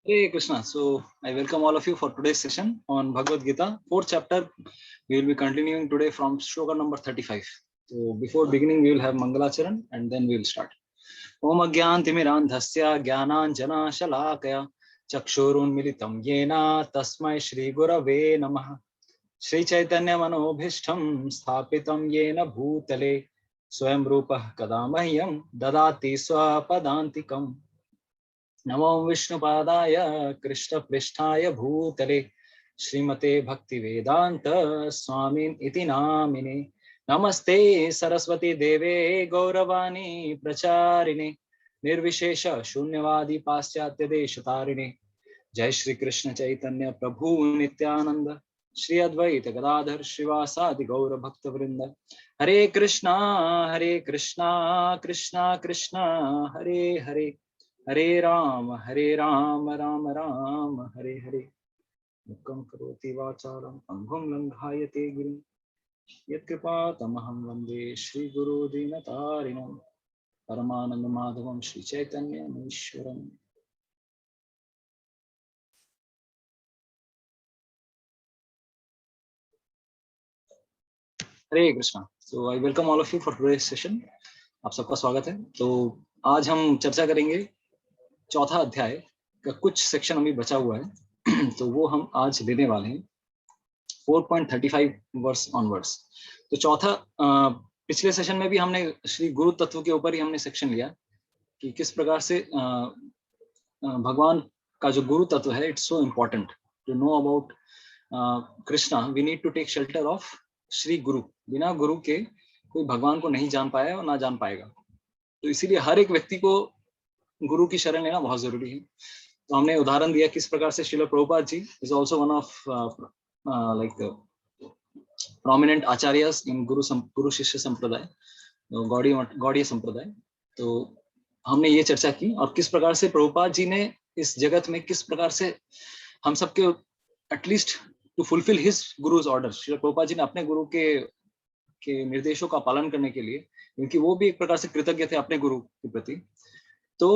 Hare Krishna. So I welcome all of you for today's session on Bhagavad Gita, fourth chapter. We will be continuing today from shloka number 35. So before beginning, we will have Mangalacharan and then we will start. Om Agyantimirandhasya Jnananjana Shalakaya Chakshurunmilitam Yena Tasmai Shri Gurave Namaha Shri Chaitanya Manobhishtam Sthapitam Yena Bhutale Swayam Rupah Kadamahyam Dadati Swapadantikam नमो विष्णुपादाय कृष्णपृष्ठाय भूतले श्रीमते भक्तिवेदांत स्वामिन् इति नामिने नमस्ते सरस्वती देवे गौरवाणी प्रचारिणे निर्विशेष शून्यवादी पाश्चात्य देशतारिणे जय श्री कृष्ण चैतन्य प्रभु नित्यानंद श्री अद्वैत गदाधर श्रीवासादि गौर भक्त वृंद हरे कृष्णा कृष्णा कृष्णा हरे हरे हरे राम राम राम हरे हरे मुखं करोति वाचालं पंगुं लंघायते गिरिं यत्कृपातमहं वन्दे श्रीगुरो दीनतारिणं परमानंद माधवं श्री चैतन्यमीश्वरम्। Hare Krishna. So I welcome all of you for today's session. आप सबका स्वागत है। तो आज हम चर्चा करेंगे चौथा अध्याय का कुछ सेक्शन अभी बचा हुआ है तो वो हम आज लेने वाले हैं 4.35 वर्स ऑनवर्ड्स। तो चौथा पिछले सेशन में भी हमने श्री गुरु तत्व के ऊपर ही हमने सेक्शन लिया कि किस प्रकार से भगवान का जो गुरु तत्व है, it's so important to know about Krishna. We need to take shelter of Shri guru. बिना गुरु के कोई भगवान को नहीं जान पाया और ना जान पाएगा। तो इसीलिए हर एक व्यक्ति को गुरु की शरण लेना बहुत जरूरी है। तो हमने उदाहरण दिया किस प्रकार से Srila Prabhupada ji is also one of like prominent आचार्यस इन गुरु शिष्य संप्रदाय, गौड़ीय संप्रदाय। तो हमने ये चर्चा की और किस प्रकार से प्रभुपाद जी ने इस जगत में किस प्रकार से हम सबके at least to fulfil his guru's order, Srila Prabhupada ji ने अपने गुरु के निर्देशों का पालन करने के लिए, क्योंकि वो भी एक प्रकार से कृतज्ञ थे अपने गुरु के प्रति, तो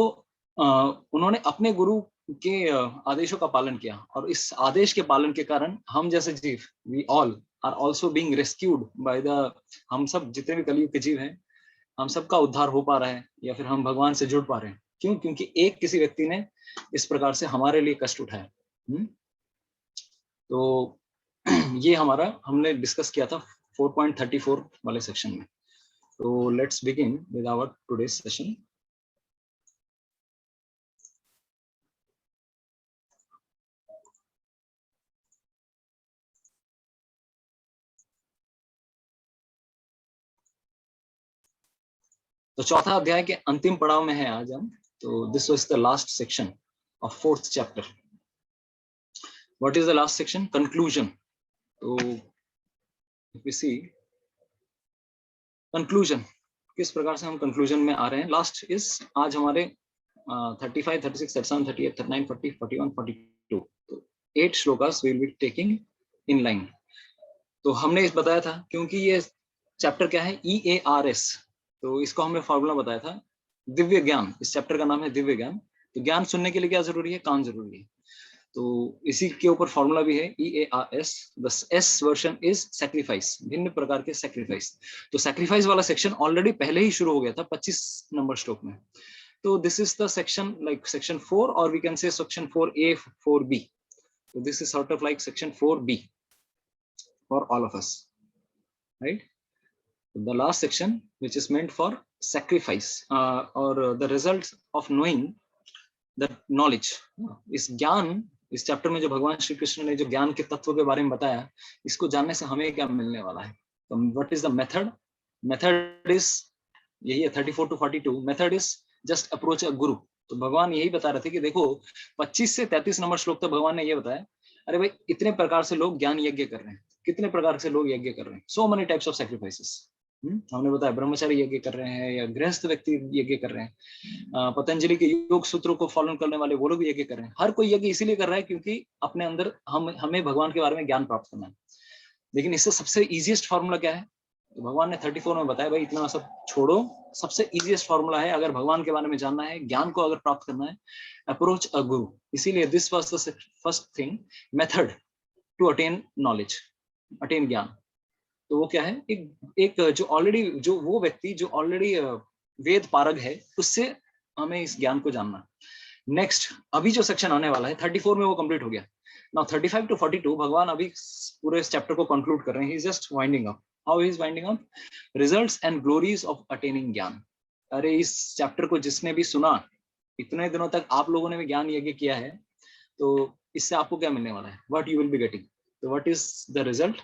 उन्होंने अपने गुरु के आदेशों का पालन किया। और इस आदेश के पालन के कारण हम जैसे जीव, we all are also being rescued by the, हम सब जितने भी कलयुग के जीव हैं, हम सबका उद्धार हो पा रहा है या फिर हम भगवान से जुड़ पा रहे हैं। क्यों? क्योंकि एक किसी व्यक्ति ने इस प्रकार से हमारे लिए कष्ट उठाया। तो ये हमारा हमने डिस्कस किया था 4.34 वाले सेक्शन में। तो let's begin with our today's session. तो चौथा अध्याय के अंतिम पड़ाव में है आज हम। तो this was the last section of fourth chapter. What is the last section? Conclusion. तो इफ वी सी कंक्लूजन, किस प्रकार से हम कंक्लूजन में आ रहे हैं। लास्ट इज आज हमारे 35, 36, 37, 38, 39, 40, 41, 42, तो 8 shlokas we will be taking in line. तो हमने इस बताया था, क्योंकि ये चैप्टर क्या है, EARS, तो इसको हमने फॉर्मूला बताया था, दिव्य ज्ञान। इस चैप्टर का नाम है दिव्य ज्ञान। तो ज्ञान सुनने के लिए क्या जरूरी है? कान जरूरी है। तो इसी के ऊपर फॉर्मूला भी है EARS। The S version is sacrifice, भिन्न प्रकार के सैक्रिफाइस। तो सैक्रिफाइस वाला सेक्शन ऑलरेडी पहले ही शुरू हो गया था 25 नंबर श्लोक में। तो this is the section like section 4, और we can say section 4A, 4B। तो this is sort of like section 4B for all of us, right? The last section which is meant for sacrifice or the results of knowing the knowledge। इस ज्ञान, इस chapter में जो भगवान श्री कृष्ण ने जो ज्ञान के तत्व के बारे में बताया, इसको जानने से हमें क्या मिलने वाला है। तो what is the method? Method is यही है 34 to 42। Method is just approach a गुरु। तो भगवान यही बता रहे थे कि देखो 25 से 33 नंबर श्लोक तक भगवान ने ये बताया, अरे भाई इतने प्रकार से लोग ज्ञान यज्ञ कर रहे हैं, कितने प्रकार से लोग यज्ञ कर रहे हैं, so many types of sacrifices. हमने बताया ब्रह्मचारी यज्ञ कर रहे हैं या गृहस्थ व्यक्ति यज्ञ कर रहे हैं, पतंजलि के योग सूत्रों को फॉलो करने वाले वो लोग भी यज्ञ कर रहे हैं। हर कोई यज्ञ इसीलिए कर रहा है क्योंकि अपने अंदर हमें भगवान के बारे में ज्ञान प्राप्त करना है। लेकिन इससे सबसे इजीएस्ट फॉर्मूला क्या है? तो भगवान ने 34 में बताया भाई इतना सब छोड़ो, सबसे इजीएस्ट फॉर्मूला है अगर भगवान के बारे में जानना है, ज्ञान को अगर प्राप्त करना है, अप्रोच अ गुरु। इसीलिए this was the first thing, method to attain knowledge, attain gyan. तो वो क्या है, एक जो ऑलरेडी, जो वो व्यक्ति जो ऑलरेडी वेद पारग है, उससे हमें इस ज्ञान को जानना। नेक्स्ट अभी जो सेक्शन आने वाला है 34 में वो कंप्लीट हो गया। नाउ 35 टू 42 भगवान अभी पूरे इस चैप्टर को कंक्लूड कर रहे हैं। He is just winding up. How he is winding up? Results and glories of attaining gyan. अरे इस चैप्टर को जिसने भी सुना, इतने दिनों तक आप लोगों ने भी ज्ञान यज्ञ किया है, तो इससे आपको क्या मिलने वाला है? What you will be getting. तो what is the result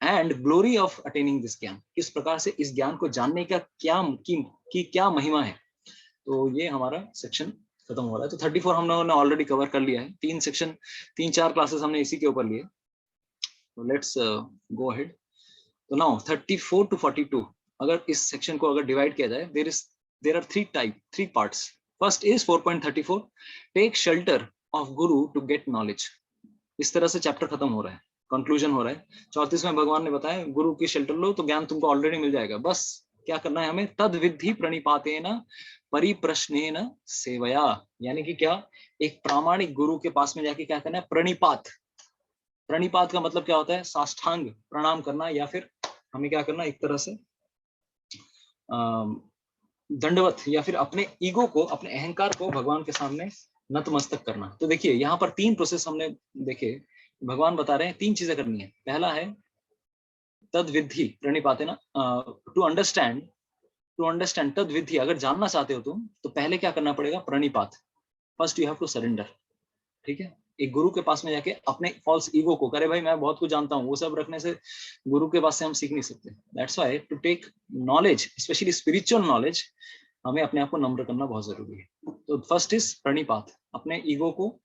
and glory of attaining this gyan. किस प्रकार से इस ज्ञान को जानने का क्या महिमा है। तो ये हमारा सेक्शन खत्म हो रहा है। तो 34 हम लोगों ने ऑलरेडी कवर कर लिया है। 3 सेक्शन, 3-4 क्लासेस हमने इसी के ऊपर लिए। तो लेट्स गो अहेड। तो नाउ 34 टू 42 अगर इस सेक्शन को अगर डिवाइड किया जाए, there are three parts. First is 4.34, take shelter of guru to get knowledge. इस तरह से चैप्टर खत्म हो रहा है, कंक्लूजन हो रहा है। 34 में भगवान ने बताया गुरु की शेल्टर लो तो ज्ञान तुमको ऑलरेडी मिल जाएगा, बस क्या करना है हमें? तद विद्धि प्रणिपातेन परिप्रश्नेन सेवया। यानी कि क्या, एक प्रामाणिक गुरु के पास में जाके क्या करना है? प्रणिपात। प्रणिपात का मतलब क्या होता है? साष्टांग प्रणाम करना, या फिर हमें क्या करना, एक तरह से दंडवत, या फिर अपने ईगो को, अपने अहंकार को भगवान के सामने नतमस्तक करना। तो देखिए यहाँ पर 3 प्रोसेस हमने देखे। भगवान बता रहे हैं 3 चीजें करनी है। पहला है तद विद्धि प्रणिपातेन, टू अंडरस्टैंड तद विद्धि। अगर जानना चाहते हो तुम, तो पहले क्या करना पड़ेगा? प्रणिपात। First you have to surrender. ठीक है, एक गुरु के पास में जाके अपने फॉल्स ईगो को, करे भाई मैं बहुत कुछ जानता हूँ, वो सब रखने से गुरु के पास से हम सीख नहीं सकते। That's why to take knowledge, specially spiritual knowledge, हमें अपने आप को नम्र करना बहुत जरूरी है। तो फर्स्ट इज प्रणिपात, अपने ईगो को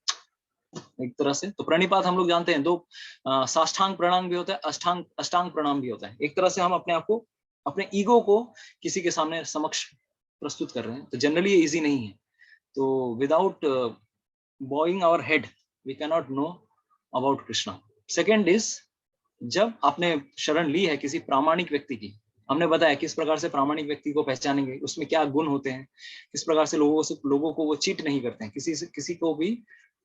एक तरह से। तो प्रणिपात हम लोग जानते हैं 2, साष्टांग प्रणाम भी होता है, अष्टांग प्रणाम भी होता है। एक तरह से हम अपने आप को, अपने ईगो को किसी के सामने समक्ष प्रस्तुत कर रहे हैं। तो जनरली ये इजी नहीं है। तो without bowing our head we cannot know about Krishna. Second is, जब आपने शरण ली है किसी प्रामाणिक व्यक्ति की, हमने बताया किस प्रकार से प्रामाणिक व्यक्ति को पहचानेंगे, उसमें क्या गुण होते हैं, किस प्रकार से लोगों को वो चीट नहीं करते हैं, किसी को भी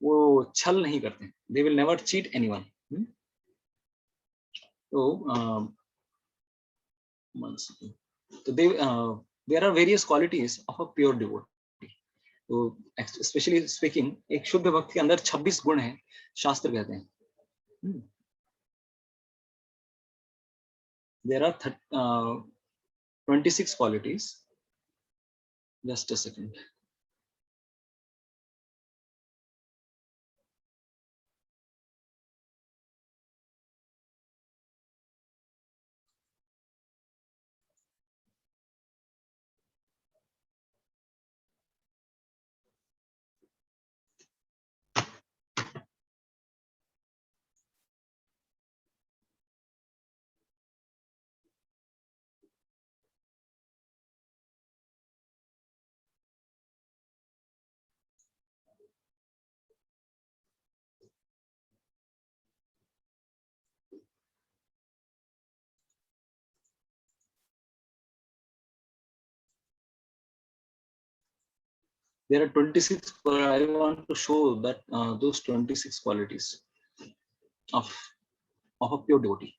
वो छल नहीं करते हैं। They will never cheat anyone. तो there are various qualities of a pure devotee. तो स्पेशली स्पीकिंग, एक शुद्ध भक्त के अंदर 26 गुण हैं, शास्त्र कहते हैं। There are 26 qualities. Just a second. There are 26, but I want to show that those 26 qualities of a pure devotee.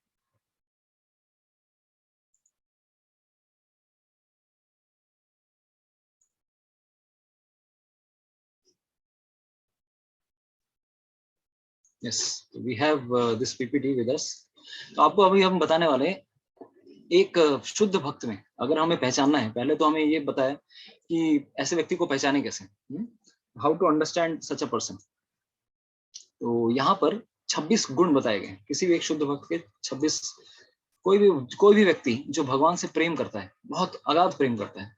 Yes, we have this PPT with us. तो आपको अभी हम बताने वाले हैं, एक शुद्ध भक्त में अगर हमें पहचानना है, पहले तो हमें ये बताया कि ऐसे व्यक्ति को पहचाने कैसे, how to understand such a person. तो यहाँ पर 26 गुण बताए गए। किसी भी एक शुद्ध भक्त के 26, कोई भी व्यक्ति जो भगवान से प्रेम करता है, बहुत अगाध प्रेम करता है,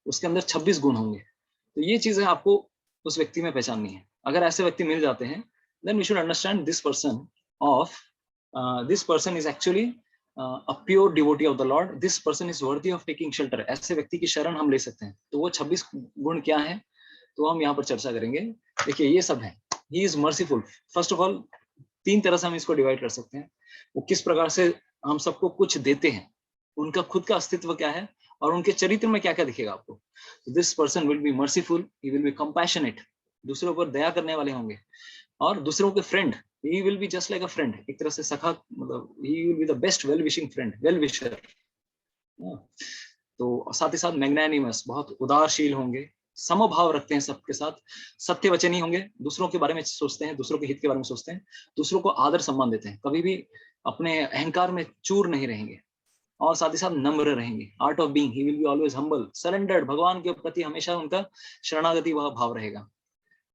उसके अंदर 26 गुण होंगे। तो ये चीजें आपको उस व्यक्ति में पहचाननी है। अगर ऐसे व्यक्ति मिल जाते हैं, then we should understand this person is actually a pure devotee of the Lord. This person is worthy of taking shelter. ऐसे व्यक्ति की शरण हम ले सकते हैं। तो वो 26 गुण क्या है, तो हम यहाँ पर चर्चा करेंगे। देखिए ये सब है। He is merciful. First of all 3 तरह से हम इसको डिवाइड कर सकते हैं। वो किस प्रकार से हम सबको कुछ देते हैं, उनका खुद का अस्तित्व क्या है और उनके चरित्र में क्या क्या दिखेगा आपको। This person will be merciful, he will B compassionate, दूसरों पर दया करने वाले होंगे, और दूसरों के friend, he will be just like a friend, एक तरह से सखा, मतलब ही will be the best well wishing friend, well wisher. तो साथ ही साथ मैग्नानिमस, बहुत उदारशील होंगे, समभाव रखते हैं सबके साथ, सत्यवचनी होंगे, दूसरों के बारे में सोचते हैं, दूसरों के हित के बारे में सोचते हैं, दूसरों को आदर सम्मान देते हैं, कभी भी अपने अहंकार में चूर नहीं रहेंगे, और साथ ही साथ नम्र रहेंगे। Art of being, he will be always humble, surrendered, भगवान के प्रति हमेशा उनका शरणागति वह भाव रहेगा,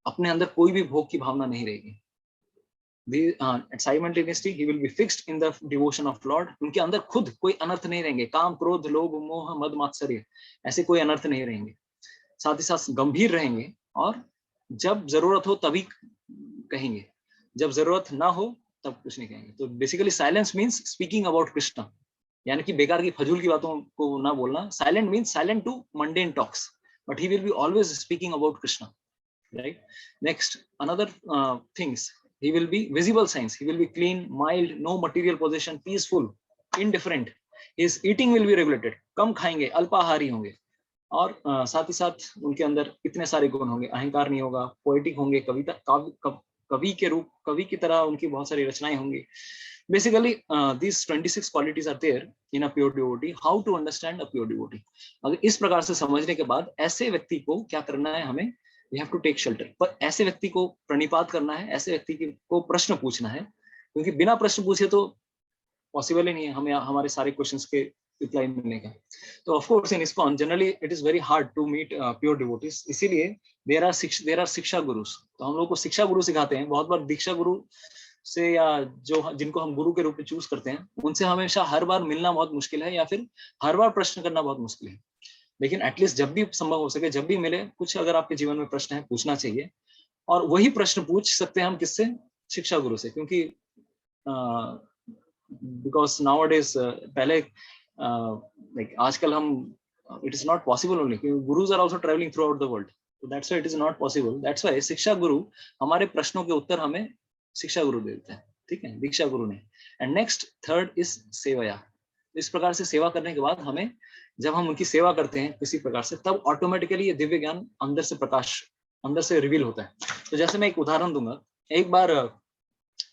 अपने अंदर कोई भी भोग की भावना नहीं रहेगी। Simultaneously he will be fixed in the devotion of Lord, उनके अंदर खुद कोई अनर्थ नहीं रहेंगे, काम क्रोध लोभ मोह मद मात्सर्य ऐसे कोई अनर्थ नहीं रहेंगे। साथ ही साथ गंभीर रहेंगे, और जब जरूरत हो तभी कहेंगे, जब जरूरत ना हो तब कुछ नहीं कहेंगे। तो basically silence means speaking about Krishna, यानी कि बेकार की फजूल की बातों को ना बोलना। Silent means silent to mundane talks, but he will be always speaking about Krishna, right? Next, another things, he will be visible signs, he will be clean, mild, no material possession, peaceful, indifferent, his eating will be regulated, कम खाएंगे, अल्पाहारी होंगे, और साथ ही साथ उनके अंदर इतने सारे गुण होंगे, अहंकार नहीं होगा, पोएटिक होंगे, कविता कवि के रूप, कवि की तरह उनकी बहुत सारी रचनाएं होंगी। Basically, these 26 qualities are there in a pure devotee. How to understand a pure devotee? अगर इस प्रकार से समझने के बाद ऐसे व्यक्ति को क्या करना है, हमें we have to take shelter, पर ऐसे व्यक्ति को प्रणिपात करना है, ऐसे व्यक्ति को प्रश्न पूछना है, क्योंकि बिना प्रश्न पूछे तो पॉसिबल ही नहीं है हमें हमारे सारे क्वेश्चंस के रिप्लाई मिलने का। तो of course in ISKCON generally it is very hard to meet pure devotees, इसीलिए देयर आर शिक्षा गुरुस। तो हम लोग को शिक्षा गुरु सिखाते हैं। बहुत बार दीक्षा गुरु से, या जो जिनको हम गुरु के रूप में चूज करते हैं, उनसे हमेशा हर बार मिलना बहुत मुश्किल है, या फिर हर बार प्रश्न करना बहुत मुश्किल है। लेकिन एटलीस्ट जब भी संभव हो सके, जब भी मिले, कुछ अगर आपके जीवन में प्रश्न है, पूछना चाहिए। और वही प्रश्न पूछ सकते हैं हम किससे? शिक्षा गुरु से, क्योंकि बिकॉज नाउ डेज पहले लाइक आजकल हम, it is not possible only, क्योंकि gurus are also travelling throughout the world, तो that's why it is not possible. That's why शिक्षा गुरु हमारे प्रश्नों के उत्तर हमें शिक्षा गुरु दे देते हैं, ठीक है, दीक्षा गुरु ने। एंड नेक्स्ट थर्ड इज सेवया। इस प्रकार से सेवा करने के बाद हमें, जब हम उनकी सेवा करते हैं किसी प्रकार से, तब ऑटोमेटिकली ये दिव्य ज्ञान अंदर से प्रकाश, अंदर से रिवील होता है। तो जैसे मैं एक उदाहरण दूंगा, एक बार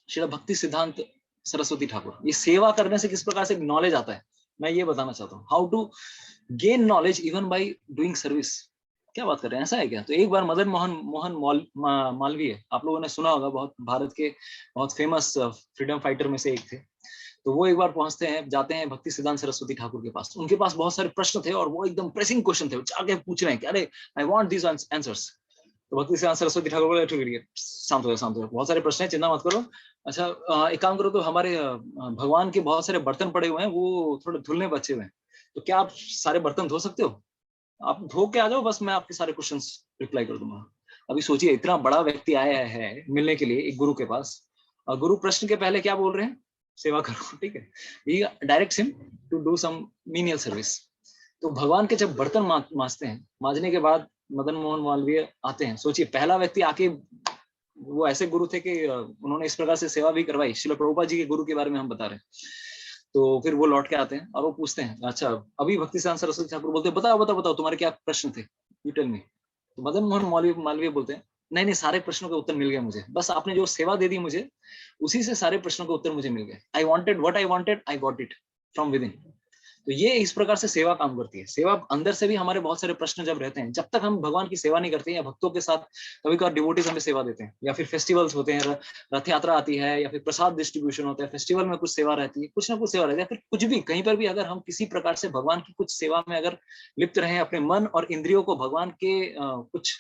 श्रील भक्ति सिद्धांत सरस्वती ठाकुर, ये सेवा करने से किस प्रकार से नॉलेज आता है, मैं ये बताना चाहता हूँ। How to gain knowledge even by doing service. क्या बात कर रहे हैं, ऐसा है क्या? तो एक बार मदन मोहन मालवीय, आप लोगों ने सुना होगा, बहुत भारत के बहुत फेमस फ्रीडम फाइटर में से एक थे। तो वो एक बार पहुंचते हैं, जाते हैं भक्ति सिद्धांत सरस्वती ठाकुर के पास। उनके पास बहुत सारे प्रश्न थे, और वो एकदम प्रेसिंग क्वेश्चन थे, वो जाके पूछ रहे हैं कि अरे आई वांट दिस आंसर्स। तो भक्ति सिद्धांत सरस्वती ठाकुर बोले, ठीक है, शांत हो जाओ, शांत हो जाओ, बहुत सारे प्रश्न हैं, चिंता मत करो। अच्छा, एक काम करो, तो हमारे भगवान के बहुत सारे बर्तन पड़े हुए हैं, वो थोड़े धुलने बचे हुए हैं, तो क्या आप सारे बर्तन धो सकते हो? आप धो के आ जाओ, बस मैं आपके सारे क्वेश्चन रिप्लाई कर दूंगा। अभी सोचिए, इतना बड़ा व्यक्ति आया है मिलने के लिए एक गुरु के पास, और गुरु प्रश्न के पहले क्या बोल रहे हैं? सेवा करो, ठीक है। He directs him to do some menial service. तो भगवान के जब बर्तन मांजते हैं, मांजने के बाद मदन मोहन मालवीय आते हैं। सोचिए, पहला व्यक्ति आके, वो ऐसे गुरु थे कि उन्होंने इस प्रकार से सेवा भी करवाई। श्रील प्रभुपाद जी के गुरु के बारे में हम बता रहे हैं। तो फिर वो लौट के आते हैं और वो पूछते हैं, अच्छा अभी भक्ति सिद्धांत सरस्वती ठाकुर बोलते हैं, बताओ बताओ बताओ, तुम्हारे क्या प्रश्न थे, यू टेल मी। तो मदन मोहन मालवीय बोलते हैं, नहीं नहीं, सारे प्रश्नों के उत्तर मिल गए मुझे, बस आपने जो सेवा दे दी मुझे, उसी से सारे प्रश्नों के उत्तर मुझे मिल गए। I wanted what I wanted, I got it from with in. तो ये इस प्रकार से सेवा काम करती है। सेवा अंदर से भी हमारे बहुत सारे प्रश्न जब रहते हैं, जब तक हम भगवान की सेवा नहीं करते हैं, या भक्तों के साथ कभी कभार डिवोटीज हमें सेवा देते हैं, या फिर फेस्टिवल्स होते हैं, रथ यात्रा आती है, या फिर प्रसाद डिस्ट्रीब्यूशन होता है, फेस्टिवल में कुछ सेवा रहती है, कुछ ना कुछ सेवा रहती है, या फिर कुछ भी कहीं पर भी अगर हम किसी प्रकार से भगवान की कुछ सेवा में अगर लिप्त रहे, अपने मन और इंद्रियों को भगवान के कुछ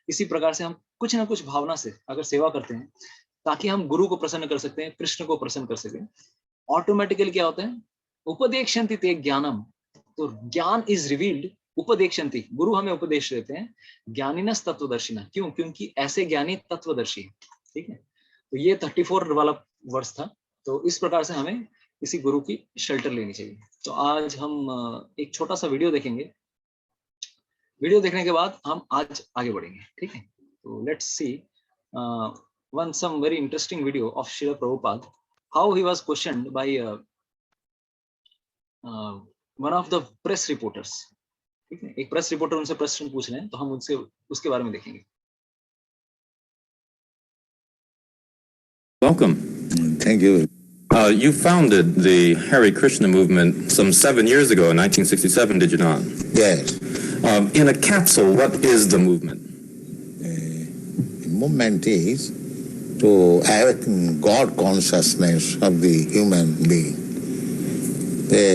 किसी प्रकार से हम कुछ ना कुछ भावना से अगर सेवा करते हैं, ताकि हम गुरु को प्रसन्न कर सकते हैं, कृष्ण को प्रसन्न कर सकें, ऑटोमेटिकली क्या होता है? उपदेक्षन्ति ते ज्ञानम। तो ज्ञान इज रिवील्ड उपदेक्षन्ति, गुरु हमें उपदेश देते हैं, ज्ञानिनस तत्वदर्शिना। क्यों? क्योंकि ऐसे ज्ञानी तत्वदर्शी है, ठीक है। तो ये 34 वाला वर्ष था। तो इस प्रकार से हमें किसी गुरु की शेल्टर लेनी चाहिए। तो आज हम एक छोटा सा वीडियो देखेंगे। वीडियो देखने के बाद हम आज आगे बढ़ेंगे, ठीक है। तो let's see one some very interesting video of Srila Prabhupada, how he was questioned by one of the press reporters, ठीक है, एक प्रेस रिपोर्टर उनसे प्रश्न पूछ रहे हैं, तो हम उनसे उसके बारे में देखेंगे। Welcome. Thank you. You founded the Hare Krishna movement some 7 years ago in 1967, did you not? Yes. In a capsule, what is the movement? Movement is to awaken God consciousness of the human being. The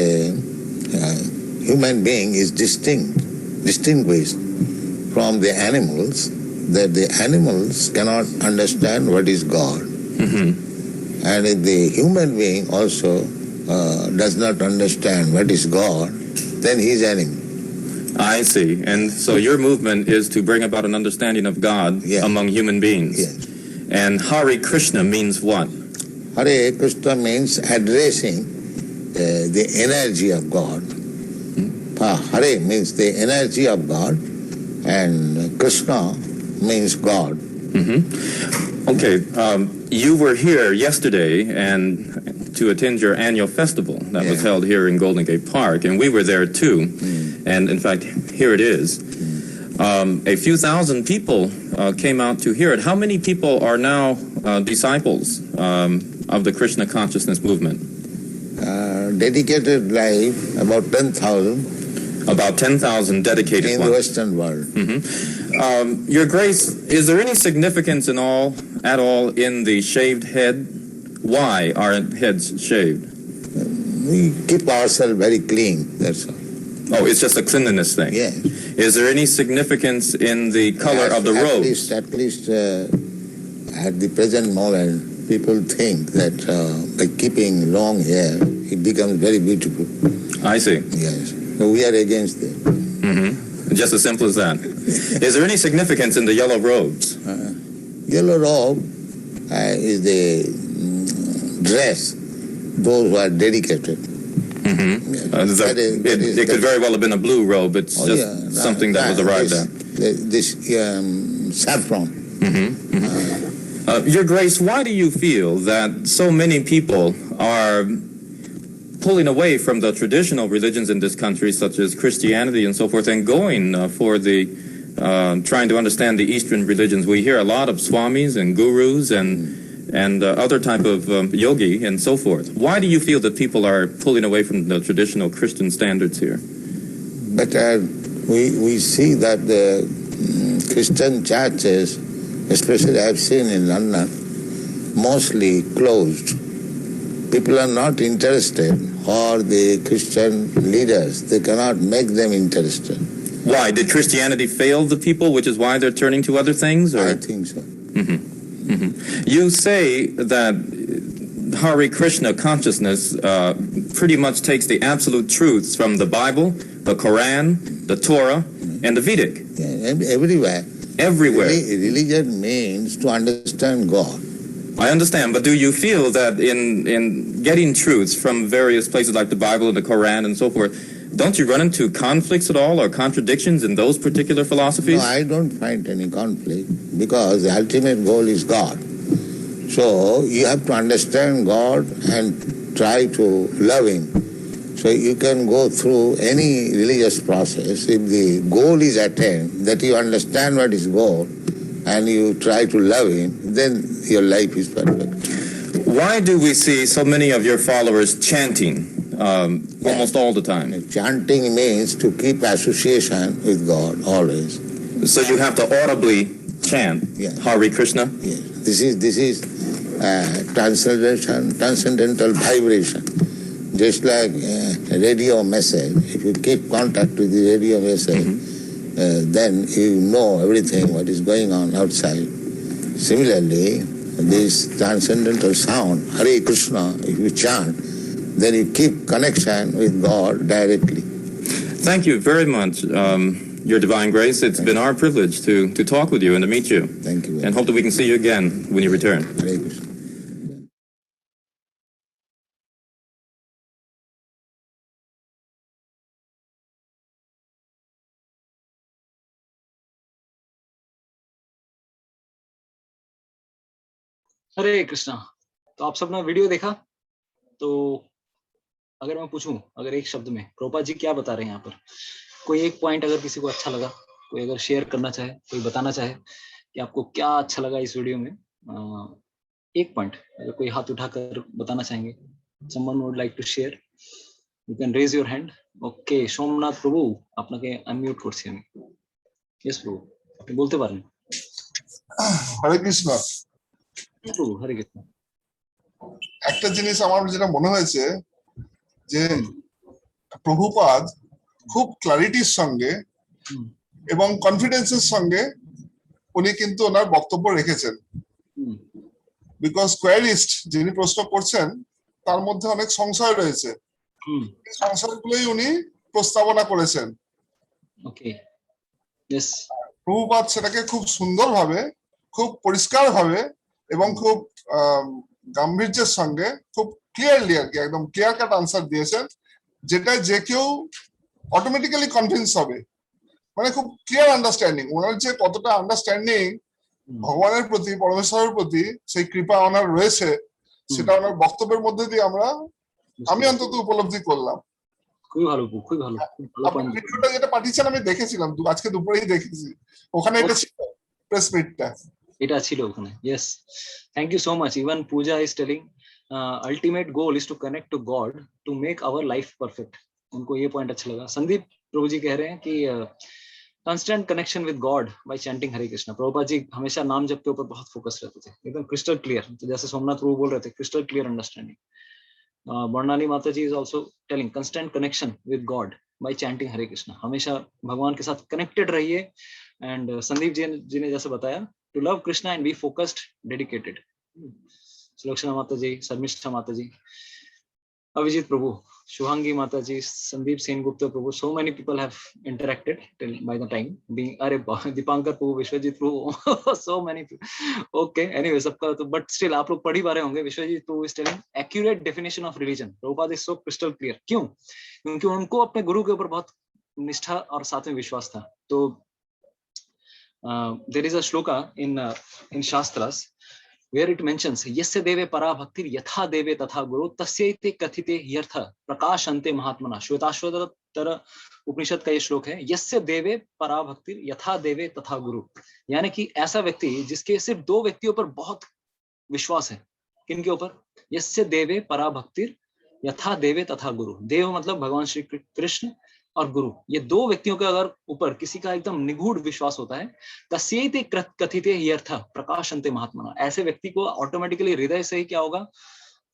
human being is distinguished from the animals, that the animals cannot understand what is God. Mm-hmm. And if the human being also does not understand what is God, then he is animal. I see. And so your movement is to bring about an understanding of God among human beings. Yes. And Hare Krishna means what? Hare Krishna means addressing the energy of God. Hare means the energy of God, and Krishna means God. Mm-hmm. Okay, you were here yesterday and to attend your annual festival that was held here in Golden Gate Park, and we were there too. And in fact, here it is. A few thousand people came out to hear it. How many people are now disciples of the Krishna consciousness movement? Dedicated life, about 10,000. About 10,000 dedicated in ones. the Western world. Mm-hmm. Your Grace, is there any significance at all in the shaved head? Why are heads shaved? We keep ourselves very clean, that's all. Oh, it's just a cleanliness thing? Yes. Is there any significance in the color of the robes? At least at the present moment, people think that by keeping long hair, it becomes very beautiful. I see. Yes. So we are against it. Mm-hmm. Just as simple as that. Is there any significance in the yellow robes? Yellow robe is the dress, those who are dedicated. Mm-hmm. Yes. It could very well have been a blue robe. It's something that was arrived at. This saffron. Mm-hmm. Your Grace, why do you feel that so many people are pulling away from the traditional religions in this country, such as Christianity and so forth, and going for the trying to understand the Eastern religions? We hear a lot of swamis and gurus and other type of yogi and so forth. Why do you feel that people are pulling away from the traditional Christian standards here? But we see that the Christian churches, especially I've seen in London, mostly closed. People are not interested, or the Christian leaders, they cannot make them interested. Why? Did Christianity fail the people, which is why they're turning to other things? Or? I think so. Mm-hmm. Mm-hmm. You say that Hare Krishna consciousness pretty much takes the absolute truths from the Bible, the Quran, the Torah, and the Vedic. Yeah, everywhere. Everywhere. Religion means to understand God. I understand, but do you feel that in getting truths from various places like the Bible and the Quran and so forth, don't you run into conflicts at all or contradictions in those particular philosophies? No, I don't find any conflict, because the ultimate goal is God. So you have to understand God and try to love Him. So you can go through any religious process. If the goal is attained, that you understand what is God, and you try to love Him, then your life is perfect. Why do we see so many of your followers chanting almost all the time? Chanting means to keep association with God always. So you have to audibly chant Hare Krishna? Yes. This is transcendental vibration. Just like a radio message. If you keep contact with the radio message, then you know everything what is going on outside. Similarly, this transcendental sound, Hare Krishna, if you chant, then you keep connection with God directly. Thank you very much, Your Divine Grace. It's been our privilege to talk with you and to meet you. Thank you. And hope that we can see you again when you return. Hare Krishna. हरे कृष्णा। तो आप सबने video देखा, तो अगर मैं पूछूं, अगर एक शब्द में प्रभुपाद जी क्या बता रहे हैं यहाँ पर, कोई एक पॉइंट अगर किसी को अच्छा लगा, कोई अगर शेयर करना चाहे, कोई बताना चाहे कि आपको क्या अच्छा लगा इस वीडियो में, एक पॉइंट अगर कोई हाथ उठाकर बताना चाहेंगे, someone would like to share, you can raise your hand. ওকে, সোমনাথ প্রভু আপনাকে আনমিউট করছি আমি। ইয়েস প্রভু, আপনি বলতে পারেন। হরে কৃষ্ণ। প্রভু হরে কৃষ্ণ। একটা জিনিস আমার যেটা মনে হয়েছে যে প্রভুপাদ খুব ক্লারিটির সঙ্গে এবং কনফিডেন্সের সঙ্গে উনি কিন্তু ওনার বক্তব্য রেখেছেন, বিকজ কোয়ারিস্ট যিনি প্রশ্ন করছেন তার মধ্যে অনেক সংশয় রয়েছে, এই সংশয়গুলোই উনি প্রস্তাবনা করেছেন। ওকে, ইয়েস, প্রভুপাদ সেটাকে খুব সুন্দরভাবে, খুব পরিষ্কারভাবে এবং খুব গাম্ভীর্যের সঙ্গে, খুব ক্লিয়ারলি আর কি, একদম ক্লিয়ার কাট আনসার দিয়েছেন, যেটা যে কেউ অটোমেটিক্যালি কনভিন্স হবে। মানে খুব ক্লিয়ার আন্ডারস্ট্যান্ডিং, ওনার যে কতটা আন্ডারস্ট্যান্ডিং ভগবানের প্রতি, পরমেশ্বরের প্রতি সেই কৃপা ওনার রয়েছে, সেটা ওনার বক্তব্যের মধ্যে দিয়ে আমি অন্তত উপলব্ধি করলাম। খুবই ভালো, খুবই ভালো। ভিডিওটা যেটা পাঠিয়েছেন আমি দেখেছিলাম, আজকে দুপুরেই দেখেছি, ওখানে এটা ছিল, প্রেস মিটটা এটা ছিল ওখানে। Yes, thank you so much. Even Puja is telling ultimate goal is to connect to God to make our life perfect. उनको ये पॉइंट अच्छा लगा। संदीप प्रभु जी कह रहे हैं कि constant connection with God by chanting Hare Krishna. Prabhupada ji हमेशा नाम जप के ऊपर बहुत फोकस रहते थे, एकदम क्रिस्टल क्लियर। तो जैसे सोमनाथ प्रभु बोल रहे थे, crystal clear understanding. Barnali Mata ji is also telling constant connection with God by chanting Hare Krishna. हमेशा भगवान के साथ कनेक्टेड रहिए। एंड संदीप जी ने जैसे बताया, to love Krishna and be focused, dedicated. Sulakshana माता जी, शर्मिष्ठा माता जी, अभिजीत प्रभु, शुभांगी माता जी, संदीप सेनगुप्ता प्रभु, so many people have interacted till by the time being, अरे दीपांकर प्रभु, विश्वजीत प्रभु, so many people. Okay, anyway, सबका तो, but still आप लोग पढ़ ही पा रहे होंगे। विश्वजीत प्रभु is telling accurate definition of religion. Prabhupada is so crystal clear. क्यों? क्योंकि उनको अपने गुरु के ऊपर बहुत निष्ठा और साथ में विश्वास था। तो there is a shloka in shastras where it mentions यस्य देवे परा भक्तिर यथा देवे तथा गुरु तस्यैते कथिते ह्यर्थ प्रकाशन्ते महात्मना। श्वेताश्वतर उपनिषद का ये श्लोक है, यस्य देवे परा भक्तिर यथा देवे तथा गुरु। यानी कि ऐसा व्यक्ति जिसके सिर्फ दो व्यक्तियों पर बहुत विश्वास है। किनके ऊपर? यस्य देवे परा भक्तिर यथा देवे तथा गुरु। देव मतलब भगवान श्री कृष्ण और गुरु, ये दो व्यक्तियों के अगर ऊपर किसी का एकदम निगूढ़ विश्वास होता है, तस्यैते कथिते ह्यर्थ प्रकाशन्ते महात्मना। ऐसे व्यक्ति को ऑटोमेटिकली हृदय से ही क्या होगा?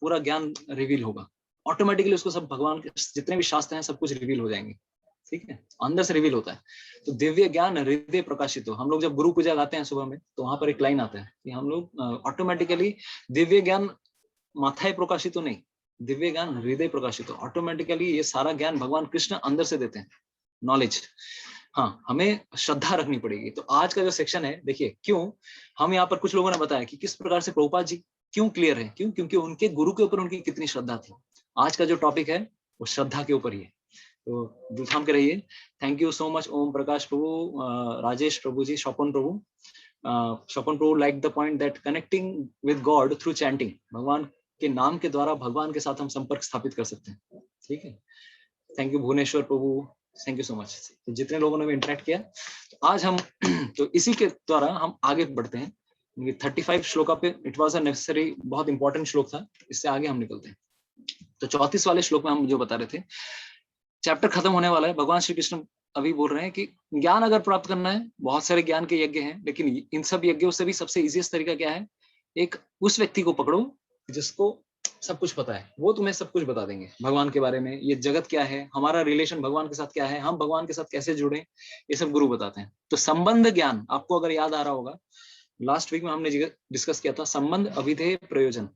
पूरा ज्ञान रिवील होगा। ऑटोमेटिकली उसको सब भगवान के जितने भी शास्त्र हैं सब कुछ रिवील हो जाएंगे। ठीक है, अंदर से रिवील होता है। तो दिव्य ज्ञान हृदय प्रकाशित हो। हम लोग जब गुरु पूजा गाते हैं सुबह में, तो वहां पर एक लाइन आता है कि हम लोग ऑटोमेटिकली दिव्य ज्ञान माथाए प्रकाशित हो नहीं, दिव्य ज्ञान हृदय प्रकाशित हो। ऑटोमेटिकली ये सारा ज्ञान भगवान कृष्ण अंदर से देते हैं, नॉलेज। हाँ, हमें श्रद्धा रखनी पड़ेगी। तो आज का जो सेक्शन है, देखिए क्यों हम यहाँ पर, कुछ लोगों ने बताया कि किस प्रकार से प्रभुपाद जी क्यों क्लियर है, क्यों? क्योंकि उनके गुरु के ऊपर उनकी कितनी श्रद्धा थी। आज का जो टॉपिक है वो श्रद्धा के ऊपर ही है। तो दिल थाम के रहिए। Thank you so much Om Prakash Prabhu, Rajesh Prabhu ji, Swapan Prabhu. Swapan Prabhu like the point that connecting with God through chanting, भगवान के नाम के द्वारा भगवान के साथ हम संपर्क स्थापित कर सकते हैं। ठीक है, thank you Bhuvaneshwar Prabhu, thank you so much. तो जितने लोगों ने भी इंटरेक्ट किया, तो आज हम तो इसी के द्वारा हम आगे बढ़ते हैं। 35 श्लोका पे इट वाज अ नेसेसरी, बहुत इंपॉर्टेंट श्लोक था, इससे आगे हम निकलते हैं। तो 34 वाले श्लोक में हम जो बता रहे थे, चैप्टर खत्म होने वाला है। भगवान श्री कृष्ण अभी बोल रहे हैं कि ज्ञान अगर प्राप्त करना है, बहुत सारे ज्ञान के यज्ञ हैं, लेकिन इन सब यज्ञों से भी सबसे इजीएस्ट तरीका क्या है? एक उस व्यक्ति को पकड़ो जिसको सब कुछ पता है, वो तुम्हें सब कुछ बता देंगे भगवान के बारे में। ये जगत क्या है, हमारा रिलेशन भगवान के साथ क्या है, हम भगवान के साथ कैसे जुड़े, ये सब गुरु बताते हैं। तो संबंध ज्ञान, आपको अगर याद आ रहा होगा, लास्ट वीक में हमने डिस्कस किया था संबंध अभिधेय प्रयोजन।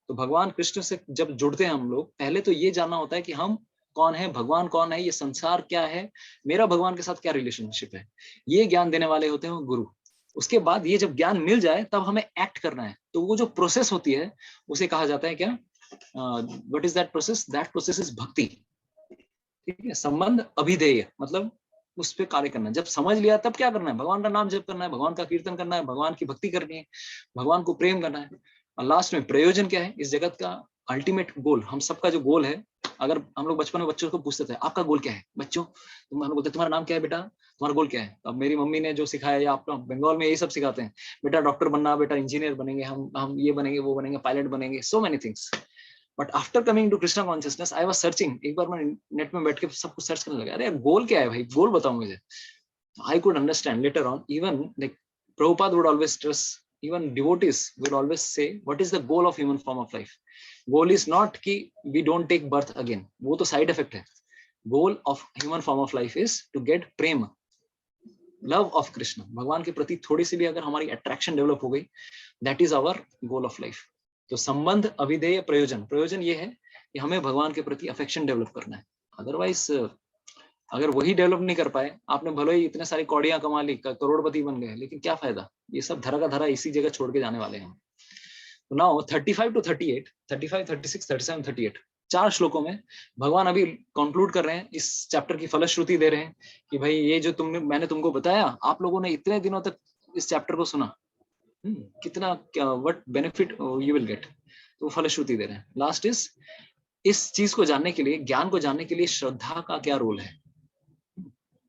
तो भगवान कृष्ण से जब जुड़ते हैं हम लोग, पहले तो ये जानना होता है कि हम कौन है, भगवान कौन है, ये संसार क्या है, मेरा भगवान के साथ क्या रिलेशनशिप है, ये ज्ञान देने वाले होते हैं गुरु। उसके बाद ये जब ज्ञान मिल जाए तब हमें एक्ट करना है। तो वो जो प्रोसेस होती है उसे कहा जाता है क्या? What is that process? That process is भक्ति। ठीक है, संबंध अभिधेय मतलब उस पर कार्य करना। जब समझ लिया तब क्या करना है? भगवान का नाम जप करना है, भगवान का कीर्तन करना है, भगवान की भक्ति करनी है, भगवान को प्रेम करना है। और लास्ट में प्रयोजन क्या है? इस जगत का अल्टीमेट गोल, हम सबका जो गोल है अगर हम लोग बचपन में बच्चों को पूछते थे आपका गोल क्या है बच्चों, तुम हम लोग बोलते तुम्हारा नाम क्या है बेटा, तुम्हारा गोल क्या है। अब मेरी मम्मी ने जो सिखाया, या आप बंगाल में यही सब सिखाते हैं, बेटा डॉक्टर बनना, बेटा इंजीनियर बनेंगे, हम ये बनेंगे, वो बनेंगे, पायलट बनेंगे, so many things. But after coming to Krishna consciousness I was searching, एक बार मैं नेट में बैठ के सब कुछ सर्च करने लगा, अरे गोल क्या है भाई, गोल बताओ मुझे। I could understand later on, even like Prabhupada would always stress, even devotees would always say, what is the goal of human form of life? Goal is not कि we don't take birth again, वो तो side effect है। Goal of human form of life is to get prema, love of Krishna, भगवान के प्रति थोड़ी सी भी अगर हमारी attraction develop हो गई, that is our goal of life। तो संबंध अभिधेय प्रयोजन, प्रयोजन ये है कि हमें भगवान के प्रति affection develop करना है। Otherwise अगर वही डेवलप नहीं कर पाए, आपने भले ही इतने सारी कौड़ियां कमा ली, करोड़पति बन गए, लेकिन क्या फायदा, ये सब धरा का धरा इसी जगह छोड़ के जाने वाले हैं। तो नाउ 35 to 38, 35, 36, 37, 38 चार श्लोकों में भगवान अभी कंक्लूड कर रहे हैं, इस चैप्टर की फलश्रुति दे रहे हैं कि भाई ये जो मैंने तुमको बताया, आप लोगों ने इतने दिनों तक इस चैप्टर को सुना, कितना what benefit you will get, तो फलश्रुति दे रहे हैं। लास्ट इज, इस चीज को जानने के लिए, ज्ञान को जानने के लिए श्रद्धा का क्या रोल है,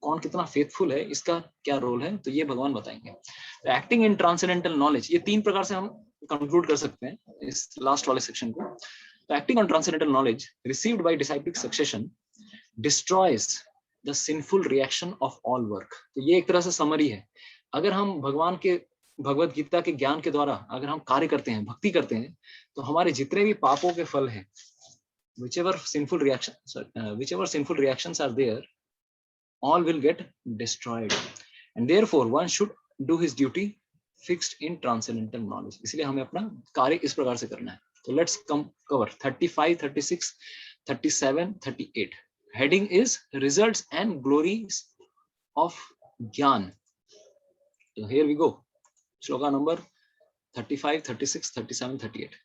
कौन कितना फेथफुल है, इसका क्या रोल है, तो ये भगवान बताएंगे। एक्टिंग इन ट्रांसेंडेंटल नॉलेज, ये तीन प्रकार से हम कंक्लूड कर सकते हैं इस लास्ट वाले सेक्शन को। तो acting on transcendental knowledge received by disciplic succession destroys the sinful reaction of all work. तो ये एक तरह से समरी है। अगर हम भगवान के भगवत गीता के ज्ञान के द्वारा अगर हम कार्य करते हैं, भक्ति करते हैं, तो हमारे जितने भी पापों के फल हैं, whichever sinful reactions are there, all will get destroyed, and therefore one should do his duty fixed in transcendental knowledge। इसलिए हमें अपना कार्य इस प्रकार से करना है। तो let's cover 35, 36, 37, 38। heading is results and glories of ज्ञान। So here we go, shloka number 35, 36, 37, 38।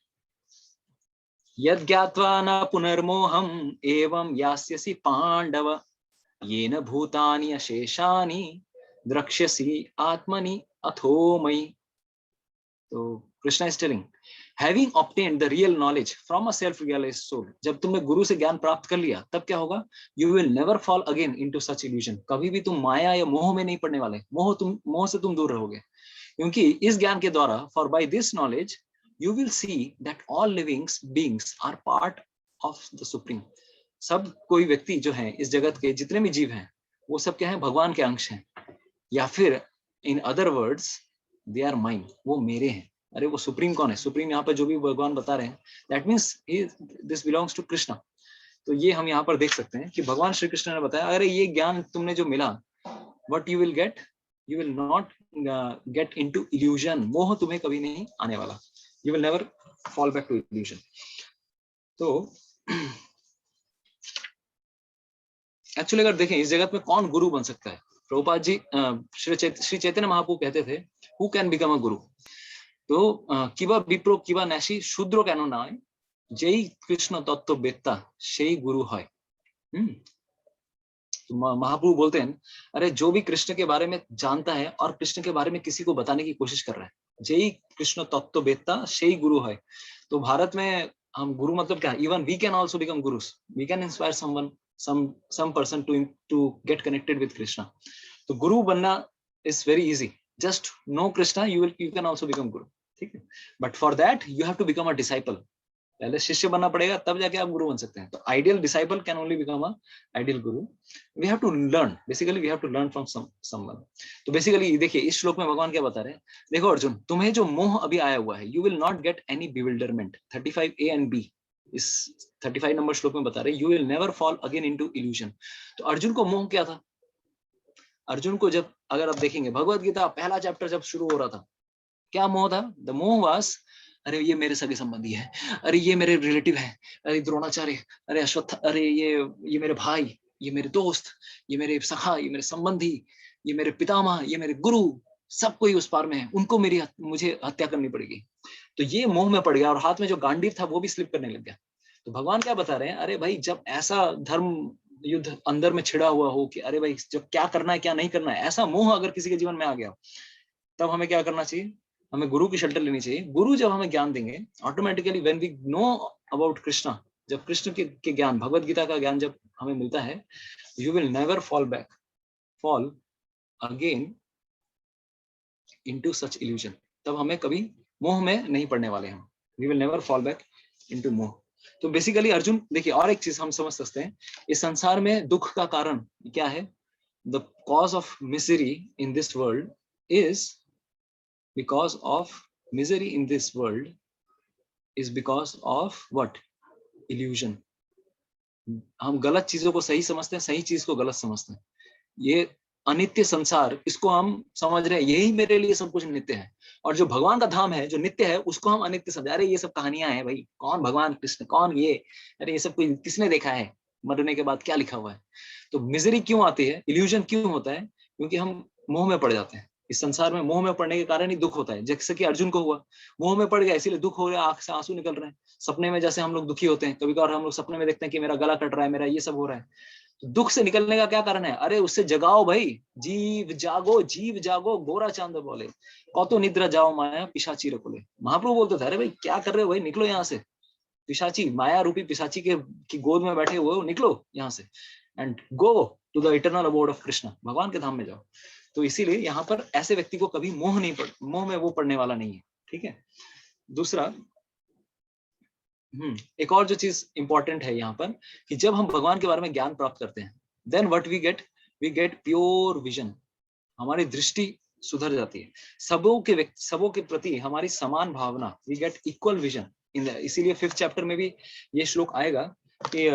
यद् ज्ञात्वा न पुनर्मोहम् एवं यास्यसि पांडव येन भूतानि अशेषानि द्रक्ष्यसि आत्मनि अथो मयि। तो Krishna is telling, having obtained the real knowledge from a self realised soul, जब तुमने गुरु से ज्ञान प्राप्त कर लिया, तब क्या होगा, you will never fall again into such illusion. कभी भी तुम माया या मोह में नहीं पड़ने वाले, मोह से तुम दूर रहोगे, क्योंकि इस ज्ञान के द्वारा, for by this knowledge you will see that all living beings are part of the supreme। सब कोई व्यक्ति जो है इस जगत के जितने भी जीव हैं, वो सब क्या है, भगवान के अंश हैं, या फिर in other words they are mine, वो मेरे हैं। अरे वो सुप्रीम कौन है, सुप्रीम यहाँ पर जो भी भगवान बता रहे हैं, that means this belongs to Krishna. तो ये हम यहाँ पर देख सकते हैं कि भगवान श्री कृष्ण ने बताया, अरे ये ज्ञान तुमने जो मिला, what you will get, you will not get into illusion, मोह तुम्हें कभी नहीं आने वाला, you will never fall back to illusion। तो एक्चुअली अगर देखें इस जगत में कौन गुरु बन सकता है, प्रभुपाद जी श्री चैतन्य महाप्रभु कहते थे, who can become a guru। तो किबा विप्रो किबा नैशी शूद्र केन नय, जेई कृष्ण तत्व वेत्ता सेई गुरु है। तो महाप्रभु बोलते हैं, अरे जो भी कृष्ण के बारे में जानता है और कृष्ण के बारे में किसी को बताने की कोशिश कर रहा है, जय कृष्ण तत्व वेत्ता सेई गुरु है। तो भारत में हम गुरु मतलब क्या, even we can also become gurus, we can inspire someone, some person to get connected with Krishna। तो गुरु बनना is very easy, just know Krishna, you can also become guru, ठीक है। but for that you have to become a disciple, पहले शिष्य बनना पड़ेगा, तब जाके आप गुरु बन सकते हैं। तो ideal disciple can only become a ideal guru. We have to learn, basically we have to learn from someone. तो बेसिकली देखिए इस श्लोक में भगवान क्या बता रहे हैं, देखो अर्जुन, तुम्हें जो मोह अभी आया हुआ है, you will not get any bewilderment. 35A and B इस 35 नंबर श्लोक में बता रहे, you will never fall again into illusion. तो अर्जुन को मोह क्या था, अर्जुन को जब अगर आप देखेंगे भगवत गीता पहला चैप्टर जब शुरू हो रहा था, क्या मोह था, द मोह वाज, अरे ये मेरे सगे संबंधी है, अरे ये मेरे रिलेटिव है, अरे द्रोणाचार्य, अरे अश्वत्थ, अरे ये मेरे भाई, ये मेरे दोस्त, ये मेरे सखा, ये मेरे संबंधी, ये मेरे पितामह, ये मेरे गुरु, सब कोई उस पार में है, उनको मुझे हत्या करनी पड़ेगी। तो ये मोह में पड़ गया और हाथ में जो गांडीव था वो भी स्लिप करने लग गया। तो भगवान क्या बता रहे हैं, अरे भाई जब ऐसा धर्म युद्ध अंदर में छिड़ा हुआ हो कि अरे भाई जब क्या करना है क्या नहीं करना है, ऐसा मोह अगर किसी के जीवन में आ गया, तब हमें क्या करना चाहिए, हमें गुरु की शेल्टर लेनी चाहिए। गुरु जब हमें ज्ञान देंगे, automatically when we know about Krishna, जब कृष्ण के ज्ञान, भगवत गीता का ज्ञान जब हमें मिलता है, you will never fall again into such illusion. तब हमें कभी मोह में नहीं पड़ने वाले हम। We will never fall back into moh. तो बेसिकली अर्जुन, देखिए और एक चीज हम समझ सकते हैं, इस संसार में दुख का कारण क्या है? The cause of misery in this world is because of misery in this world is because of what? Illusion. हम गलत चीजों को सही समझते हैं, सही चीज को गलत समझते हैं। ये अनित्य संसार, इसको हम समझ रहे हैं यही मेरे लिए सब कुछ नित्य है, और जो भगवान का धाम है, जो नित्य है, उसको हम अनित्य समझ। अरे ये सब कहानियां हैं भाई, कौन भगवान कृष्ण, कौन ये, अरे ये सब कोई किसने देखा है, मरने के बाद क्या लिखा हुआ है? तो मिजरी क्यों आती है, इल्यूजन क्यों होता है? क्योंकि हम मोह में पड़ जाते हैं। इस संसार में मोह में पड़ने के कारण ही दुख होता है। जैसे कि अर्जुन को हुआ, मोह में पड़ गया इसीलिए दुख हो रहा है, आंख से आंसू निकल रहे हैं। सपने में जैसे हम लोग दुखी होते हैं, कभी कभार हम लोग सपने में देखते हैं कि मेरा गला कट रहा है, मेरा ये सब हो रहा है। तो दुख से निकलने का क्या कारण है? अरे उससे जगाओ भाई, जीव जागो गोरा चांद बोले, कौतो निद्रा जाओ माया पिशाची रखोले। महाप्रभु बोलते थे, अरे भाई क्या कर रहे हो भाई, निकलो यहाँ से, पिशाची, माया रूपी पिशाची की गोद में बैठे हुए हो, निकलो यहाँ से, and go to the eternal abode of Krishna, भगवान के धाम में जाओ। तो इसीलिए यहाँ पर ऐसे व्यक्ति को कभी मोह में वो पड़ने वाला नहीं है। ठीक है। दूसरा, एक और जो चीज इंपॉर्टेंट है यहाँ पर, कि जब हम भगवान के बारे में ज्ञान प्राप्त करते हैं, then what we get pure vision. हमारी दृष्टि सुधर जाती है, सबों के प्रति हमारी समान भावना, we get equal vision in the. इसीलिए 5th चैप्टर में भी ये श्लोक आएगा कि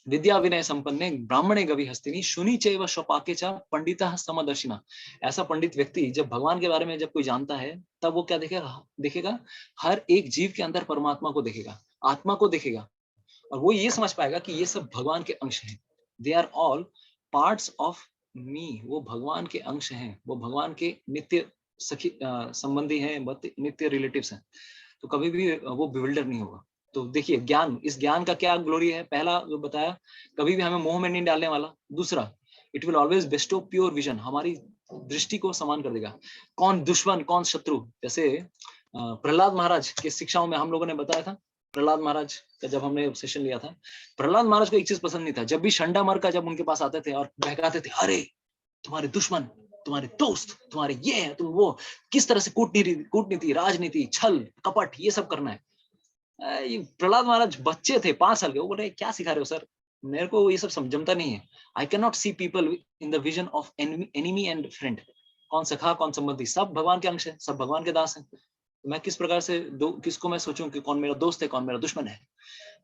विद्या विनय संपन्ने ब्राह्मणे गवि हस्तिनी शुनि चैव स्वपाके च पंडितः समदर्शिना। ऐसा पंडित व्यक्ति जब भगवान के बारे में जब कोई जानता है, तब वो क्या देखेगा? हर एक जीव के अंदर परमात्मा को देखेगा, आत्मा को देखेगा, और वो ये समझ पाएगा कि ये सब भगवान के अंश हैं। They are all parts of me. वो भगवान के अंश हैं, वो भगवान के नित्य सखी संबंधी हैं, नित्य रिलेटिव्स हैं। तो कभी भी वो बिविल्डर नहीं होगा। तो देखिए ज्ञान, इस ज्ञान का क्या ग्लोरी है? पहला जो बताया, कभी भी हमें मोह में नहीं डालने वाला। दूसरा, it will always Bairstow pure vision, हमारी दृष्टि को समान कर देगा। कौन दुश्मन कौन शत्रु, जैसे प्रहलाद महाराज की शिक्षाओं में हम लोगों ने बताया था। प्रहलाद महाराज का जब हमने सेशन लिया था, प्रहलाद महाराज को एक चीज पसंद नहीं था, जब भी शंडा का जब उनके पास आते थे और बहकाते थे, अरे तुम्हारे दुश्मन, तुम्हारे दोस्त, तुम्हारे ये है, तुम वो, किस तरह से कूटनीति, राजनीति, छल कपट, ये सब करना है। प्रहलाद महाराज बच्चे थे, 5 साल के, वो बोल रहे क्या सिखा रहे हो सर, मेरे को ये सब जमता नहीं है। I can not see people in the vision of enemy and friend. कौन सखा कौन संबंधी, सब भगवान के अंश है, सब भगवान के दास हैं। तो मैं किस प्रकार से किसको मैं सोचूं कि कौन मेरा दोस्त है, कौन मेरा दुश्मन है?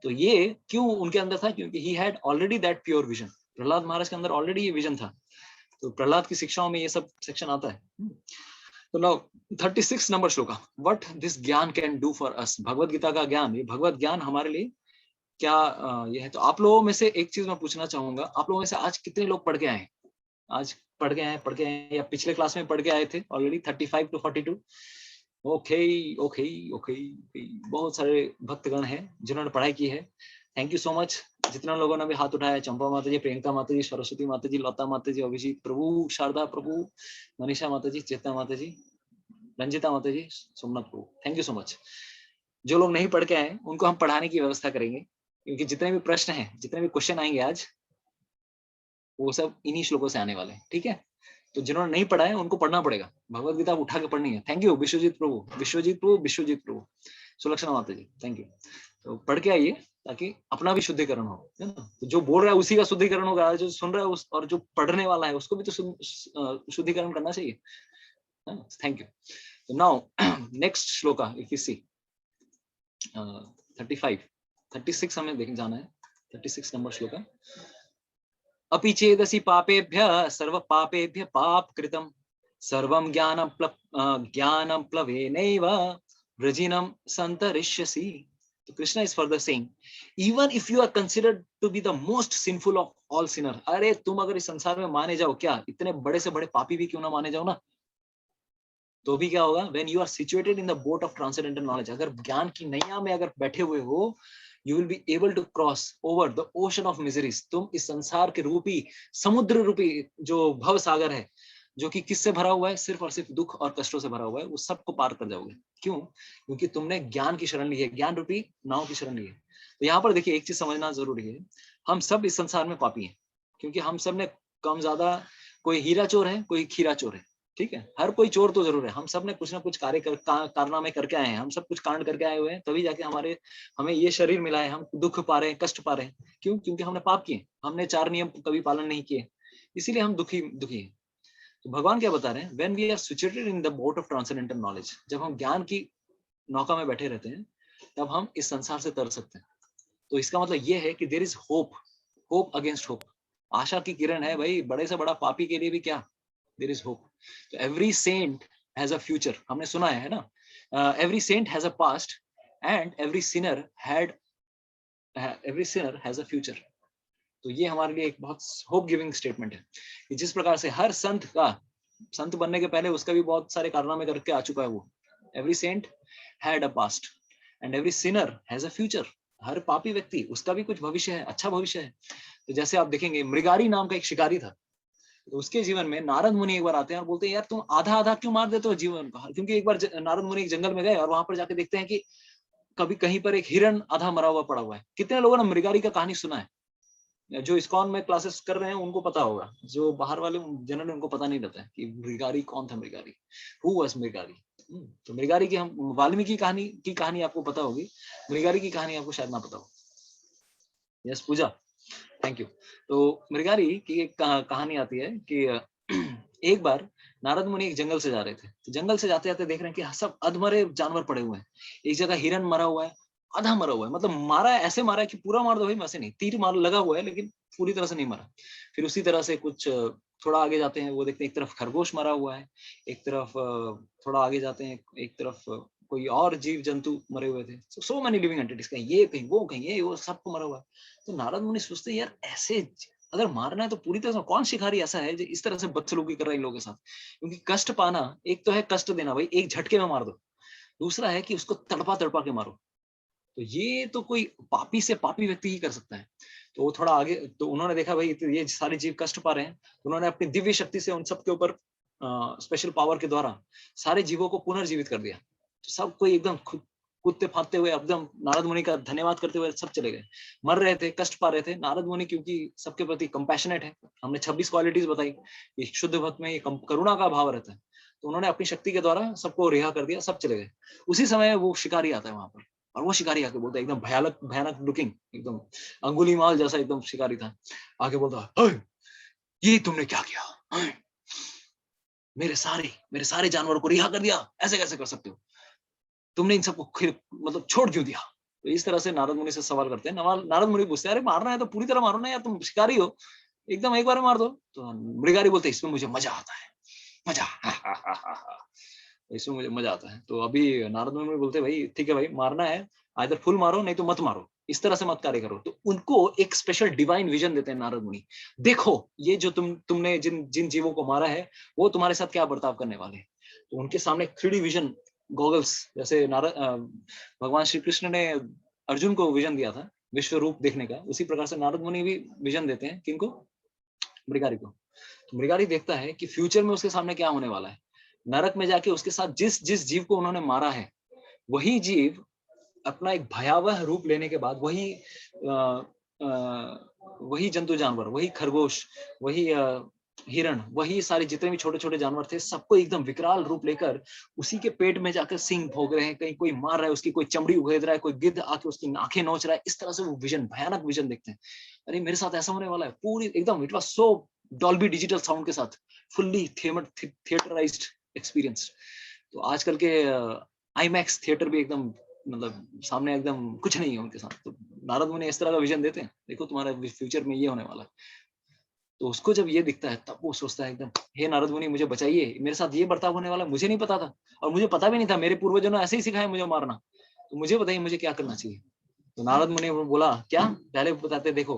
तो ये क्यों उनके अंदर था? क्योंकि he had already that pure vision. Prahlad Maharaj के अंदर ऑलरेडी ये विजन था। तो प्रहलाद की शिक्षाओं में ये सब सेक्शन आता है। तो नाउ 36 नंबर श्लोक, व्हाट दिस ज्ञान can do for us. Bhagavad Gita का ज्ञान, ये भगवत ज्ञान हमारे लिए क्या ये है? तो आप लोगों में से एक चीज मैं पूछना चाहूंगा, आप लोगों में से आज कितने लोग पढ़ के आए? आज पढ़ के आए या पिछले क्लास में पढ़ के आए थे ऑलरेडी? 35 to 42। ओके, बहुत सारे भक्तगण हैं जिन्होंने पढ़ाई की है। Thank you so much. जितना लोगों ने भी हाथ उठाया, चंपा माता जी, प्रियंका माता जी, सरस्वती माता जी, लता माता जी, अभिजीत प्रभु, शारदा प्रभु, मनीषा माता जी, चेतना माता जी, रंजिता माता जी, सोमनाथ प्रभु, थैंक यू सो मच। जो लोग नहीं पढ़ के आए उनको हम पढ़ाने की व्यवस्था करेंगे, क्योंकि जितने भी प्रश्न हैं, जितने भी क्वेश्चन आएंगे आज, वो सब इन्हीं श्लोकों से आने वाले हैं। ठीक है। तो जिन्होंने नहीं पढ़ा है उनको पढ़ना पड़ेगा, भगवत गीता उठा के पढ़नी है। थैंक यू विश्वजीत प्रभु, सुलक्षणा माता जी, थैंक यू। तो पढ़ के आइए ताकि अपना भी शुद्धिकरण हो, है ना? तो जो बोल रहा है उसी का शुद्धिकरण होगा, जो सुन रहा है और जो पढ़ने वाला है उसको भी तो शुद्धिकरण करना चाहिए। Thank you. तो now next shloka, if you see 36 हमें देख जाना है। 36 नंबर श्लोका, अपि चेदसि पापेभ्यः सर्व पापेभ्यः पाप कृतम सर्वं ज्ञानं प्लवेनैव वृजिनं संतरिष्यसि। तो Krishna is further saying, even if you are considered to be the most sinful of all sinner, अरे तुम अगर इस संसार में माने जाओ, क्या इतने बड़े से बड़े पापी भी क्यों ना माने जाओ ना, तो भी क्या होगा? When you are situated in the boat of transcendental knowledge, अगर ज्ञान की नैया में अगर बैठे हुए हो, you will be able to cross over the ocean of miseries। तुम इस संसार के रूपी, समुद्र रूपी जो भव सागर है, जो कि किससे भरा हुआ है, सिर्फ और सिर्फ दुख और कष्टों से भरा हुआ है, वो सबको पार कर जाओगे। क्यों? क्योंकि तुमने ज्ञान की शरण ली है, ज्ञान रूपी नाव की शरण ली है। तो यहाँ पर देखिए एक चीज समझना जरूरी है, हम सब इस संसार में पापी हैं, क्योंकि हम सब ने कम ज्यादा, कोई हीरा चोर है, कोई खीरा चोर है, ठीक है, हर कोई चोर तो जरूर है। हम सब ने कुछ ना कुछ कारनामे करके आए हैं, हम सब कुछ कांड करके आए हुए हैं, तभी जाके हमें ये शरीर मिला है, हम दुख पा रहे हैं, कष्ट पा रहे हैं। क्यों? क्योंकि हमने पाप किए, हमने 4 नियम कभी पालन नहीं किए, इसीलिए हम दुखी दुखी हैं। तो भगवान क्या बता रहे हैं, when we are situated in the boat of transcendental knowledge, जब हम ज्ञान की नौका में बैठे रहते हैं, तब हम इस संसार से तर सकते हैं। तो इसका मतलब ये है कि there is hope, hope against hope, आशा की किरण है भाई, बड़े से बड़ा पापी के लिए भी क्या, देयर इज होप। तो every saint has a future, हमने सुना है ना, every saint has a past and every sinner has a future. तो ये हमारे लिए एक बहुत होप गिविंग स्टेटमेंट है कि जिस प्रकार से हर संत बनने के पहले उसका भी बहुत सारे कारनामे करके आ चुका है वो। Every saint had a past and every sinner has a future. हर पापी व्यक्ति, उसका भी कुछ भविष्य है, अच्छा भविष्य है। तो जैसे आप देखेंगे, मृगारी नाम का एक शिकारी था, तो उसके जीवन में नारद मुनि एक बार आते हैं और बोलते हैं, यार तुम आधा आधा क्यों मार देते हो जीवन का? क्योंकि एक बार नारद मुनि एक जंगल में गए और वहां पर जाके देखते हैं कि कभी कहीं पर एक हिरण आधा मरा हुआ पड़ा हुआ है। कितने लोगों ने मृगारी का कहानी सुना है? जो इस्कॉन में क्लासेस कर रहे हैं उनको पता होगा, जो बाहर वाले जनरल उनको पता नहीं रहता है कि मृगारी कौन था, मृगारी, हु वाज मृगारी। तो मृगारी की, हम वाल्मीकि की कहानी आपको पता होगी, मृगारी की कहानी आपको शायद ना पता हो। Yes Puja, thank you. तो मृगारी की एक कहानी आती है कि एक बार नारद मुनि एक जंगल से जा रहे थे, तो जंगल से जाते जाते देख रहे हैं कि सब अधमरे जानवर पड़े हुए हैं। एक जगह हिरन मरा हुआ है, आधा मरा हुआ है, मतलब मारा है, ऐसे मारा है कि पूरा मार दो भाई, वैसे नहीं, तीर मार लगा हुआ है लेकिन पूरी तरह से नहीं मरा। फिर उसी तरह से कुछ थोड़ा आगे जाते हैं, वो देखते हैं एक तरफ खरगोश मरा हुआ है, एक तरफ थोड़ा आगे जाते हैं, एक तरफ कोई और जीव जंतु मरे हुए थे। सो मेनी लिविंग एंटिटीज, कहीं ये कहीं वो कहीं ये वो, सबको मरा हुआ है। तो नारद मुनि सोचते हैं, यार ऐसे अगर मारना है तो पूरी तरह से, कौन शिकारी ऐसा है जो इस तरह से बदसलूकी कर रहा है इन लोगों के साथ? क्योंकि कष्ट पाना, एक तो है कष्ट देना भाई, एक झटके में मार दो, दूसरा है कि उसको तड़पा तड़पा के मारो। तो ये तो कोई पापी से पापी व्यक्ति ही कर सकता है। तो वो थोड़ा आगे, तो उन्होंने देखा भाई तो ये सारे जीव कष्ट पा रहे हैं, तो उन्होंने अपनी दिव्य शक्ति से उन सबके ऊपर स्पेशल पावर के द्वारा सारे जीवों को पुनर्जीवित कर दिया। तो सब कोई एकदम कूदते फांदते हुए एकदम नारद मुनि का धन्यवाद करते हुए सब चले गए। मर रहे थे, कष्ट पा रहे थे, नारद मुनि क्योंकि सबके प्रति कंपैशनेट है, हमने 26 क्वालिटीज बताई, ये शुद्ध भक्त में ये करुणा का भाव रहता है, तो उन्होंने अपनी शक्ति के द्वारा सबको रिहा कर दिया, सब चले गए। उसी समय वो शिकारी आता है वहां पर, और वो शिकारी आके बोलता है, एकदम भयानक भयानक लुकिंग, एकदम अंगुलीमाल जैसा एकदम शिकारी था, आके बोलता है, ये तुमने क्या किया? मेरे सारे जानवरों को रिहा कर दिया, ऐसे कैसे कर सकते हो? तुमने इन सबको मतलब छोड़ क्यों दिया? तो इस तरह से नारद मुनि से सवाल करते हैं। नारद मुनि पूछते हैं, अरे मारना है तो पूरी तरह मारो ना यार, तुम शिकारी हो, एकदम एक बार में मार दो। तो मृगारी बोलते हैं, इसमें मुझे मजा आता है, मजा इसमें मुझे मजा आता है। तो अभी नारद मुनि बोलते हैं, भाई ठीक है भाई, मारना है आइदर फुल मारो नहीं तो मत मारो, इस तरह से मत कार्य करो। तो उनको एक स्पेशल डिवाइन विजन देते हैं नारद मुनि, देखो ये जो तुमने जिन जिन जीवों को मारा है वो तुम्हारे साथ क्या बर्ताव करने वाले हैं। तो उनके सामने 3D विजन गॉगल्स, जैसे भगवान श्री कृष्ण ने अर्जुन को विजन दिया था विश्व रूप देखने का, उसी प्रकार से नारद मुनि भी विजन देते हैं, किनको? मृगारी को। तो मृगारी देखता है कि फ्यूचर में उसके सामने क्या होने वाला है। नरक में जाके उसके साथ जिस जिस जीव को उन्होंने मारा है, वही जीव अपना एक भयावह रूप लेने के बाद वही जंतु जानवर, वही खरगोश, वही हिरण, वही सारे जितने भी छोटे छोटे जानवर थे, सबको एकदम विकराल रूप लेकर उसी के पेट में जाकर सिंह भोग रहे हैं, कहीं कोई मार रहा है, उसकी कोई चमड़ी उघेड़ रहा है, कोई गिद्ध आके उसकी आंखें नोच रहा है। इस तरह से वो विजन, भयानक विजन देखते हैं। अरे मेरे साथ ऐसा होने वाला है, पूरी एकदम, it was so Dolby digital sound के साथ, फुल्ली थिएटराइज्ड एक्सपीरियंस। तो आजकल के आईमैक्स थिएटर भी एकदम, मतलब सामने एकदम कुछ नहीं है उनके साथ। तो नारद मुनि इस तरह का विजन देते हैं, देखो तुम्हारे फ्यूचर में ये होने वाला है। तो उसको जब ये दिखता है तब वो सोचता है एकदम, हे नारद मुनि मुझे बचाइए, मेरे साथ ये बर्ताव होने वाला, मुझे नहीं पता था, और मुझे पता भी नहीं था, मेरे पूर्वजों ने ऐसे ही सिखाया मुझे मारना, तो मुझे बताइए मुझे क्या करना चाहिए। तो नारद मुनि बोला, क्या? पहले बताते, देखो,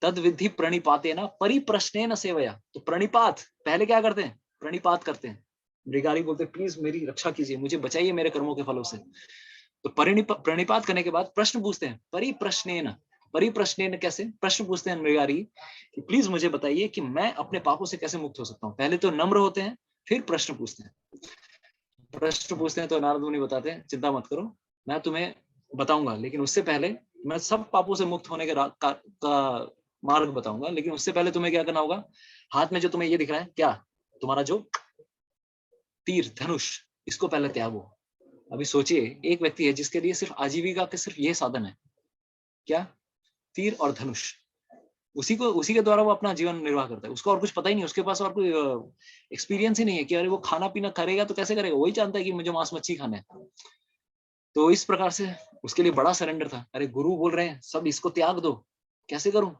तद विधि प्रणिपाते ना परिप्रश्ने न सेवया। तो प्रणिपात पहले क्या करते हैं? प्रणिपात करते हैं। मृगारी बोलते, प्लीज मेरी रक्षा कीजिए, मुझे बचाइए मेरे कर्मों के फलों से। तो प्रणिपात करने के बाद प्रश्न पूछते हैं, परिप्रश्नेन, परिप्रश्नेन, कैसे प्रश्न पूछते हैं मृगारी कि प्लीज मुझे बताइए कि मैं अपने पापों से कैसे मुक्त हो सकता हूँ। पहले तो नम्र होते हैं, फिर प्रश्न पूछते हैं। प्रश्न पूछते हैं तो नारद मुनि बताते हैं, चिंता मत करो, मैं तुम्हें बताऊंगा, लेकिन उससे पहले मैं सब पापों से मुक्त होने के का मार्ग बताऊंगा। लेकिन उससे पहले तुम्हें क्या करना होगा, हाथ में जो तुम्हें ये दिख रहा है, क्या तुम्हारा जो तीर धनुष, इसको पहले त्यागो। अभी सोचिए, एक व्यक्ति है जिसके लिए सिर्फ आजीविका के सिर्फ ये साधन है, क्या, तीर और धनुष। उसी के द्वारा वो अपना जीवन निर्वाह करता है, उसको और कुछ पता ही नहीं, उसके पास और कोई एक्सपीरियंस ही नहीं है कि अरे वो खाना पीना करेगा तो कैसे करेगा, वही जानता है कि मुझे मांस मच्छी खाना है। तो इस प्रकार से उसके लिए बड़ा सरेंडर था। अरे गुरु बोल रहे हैं सब इसको त्याग दो, कैसे करूं,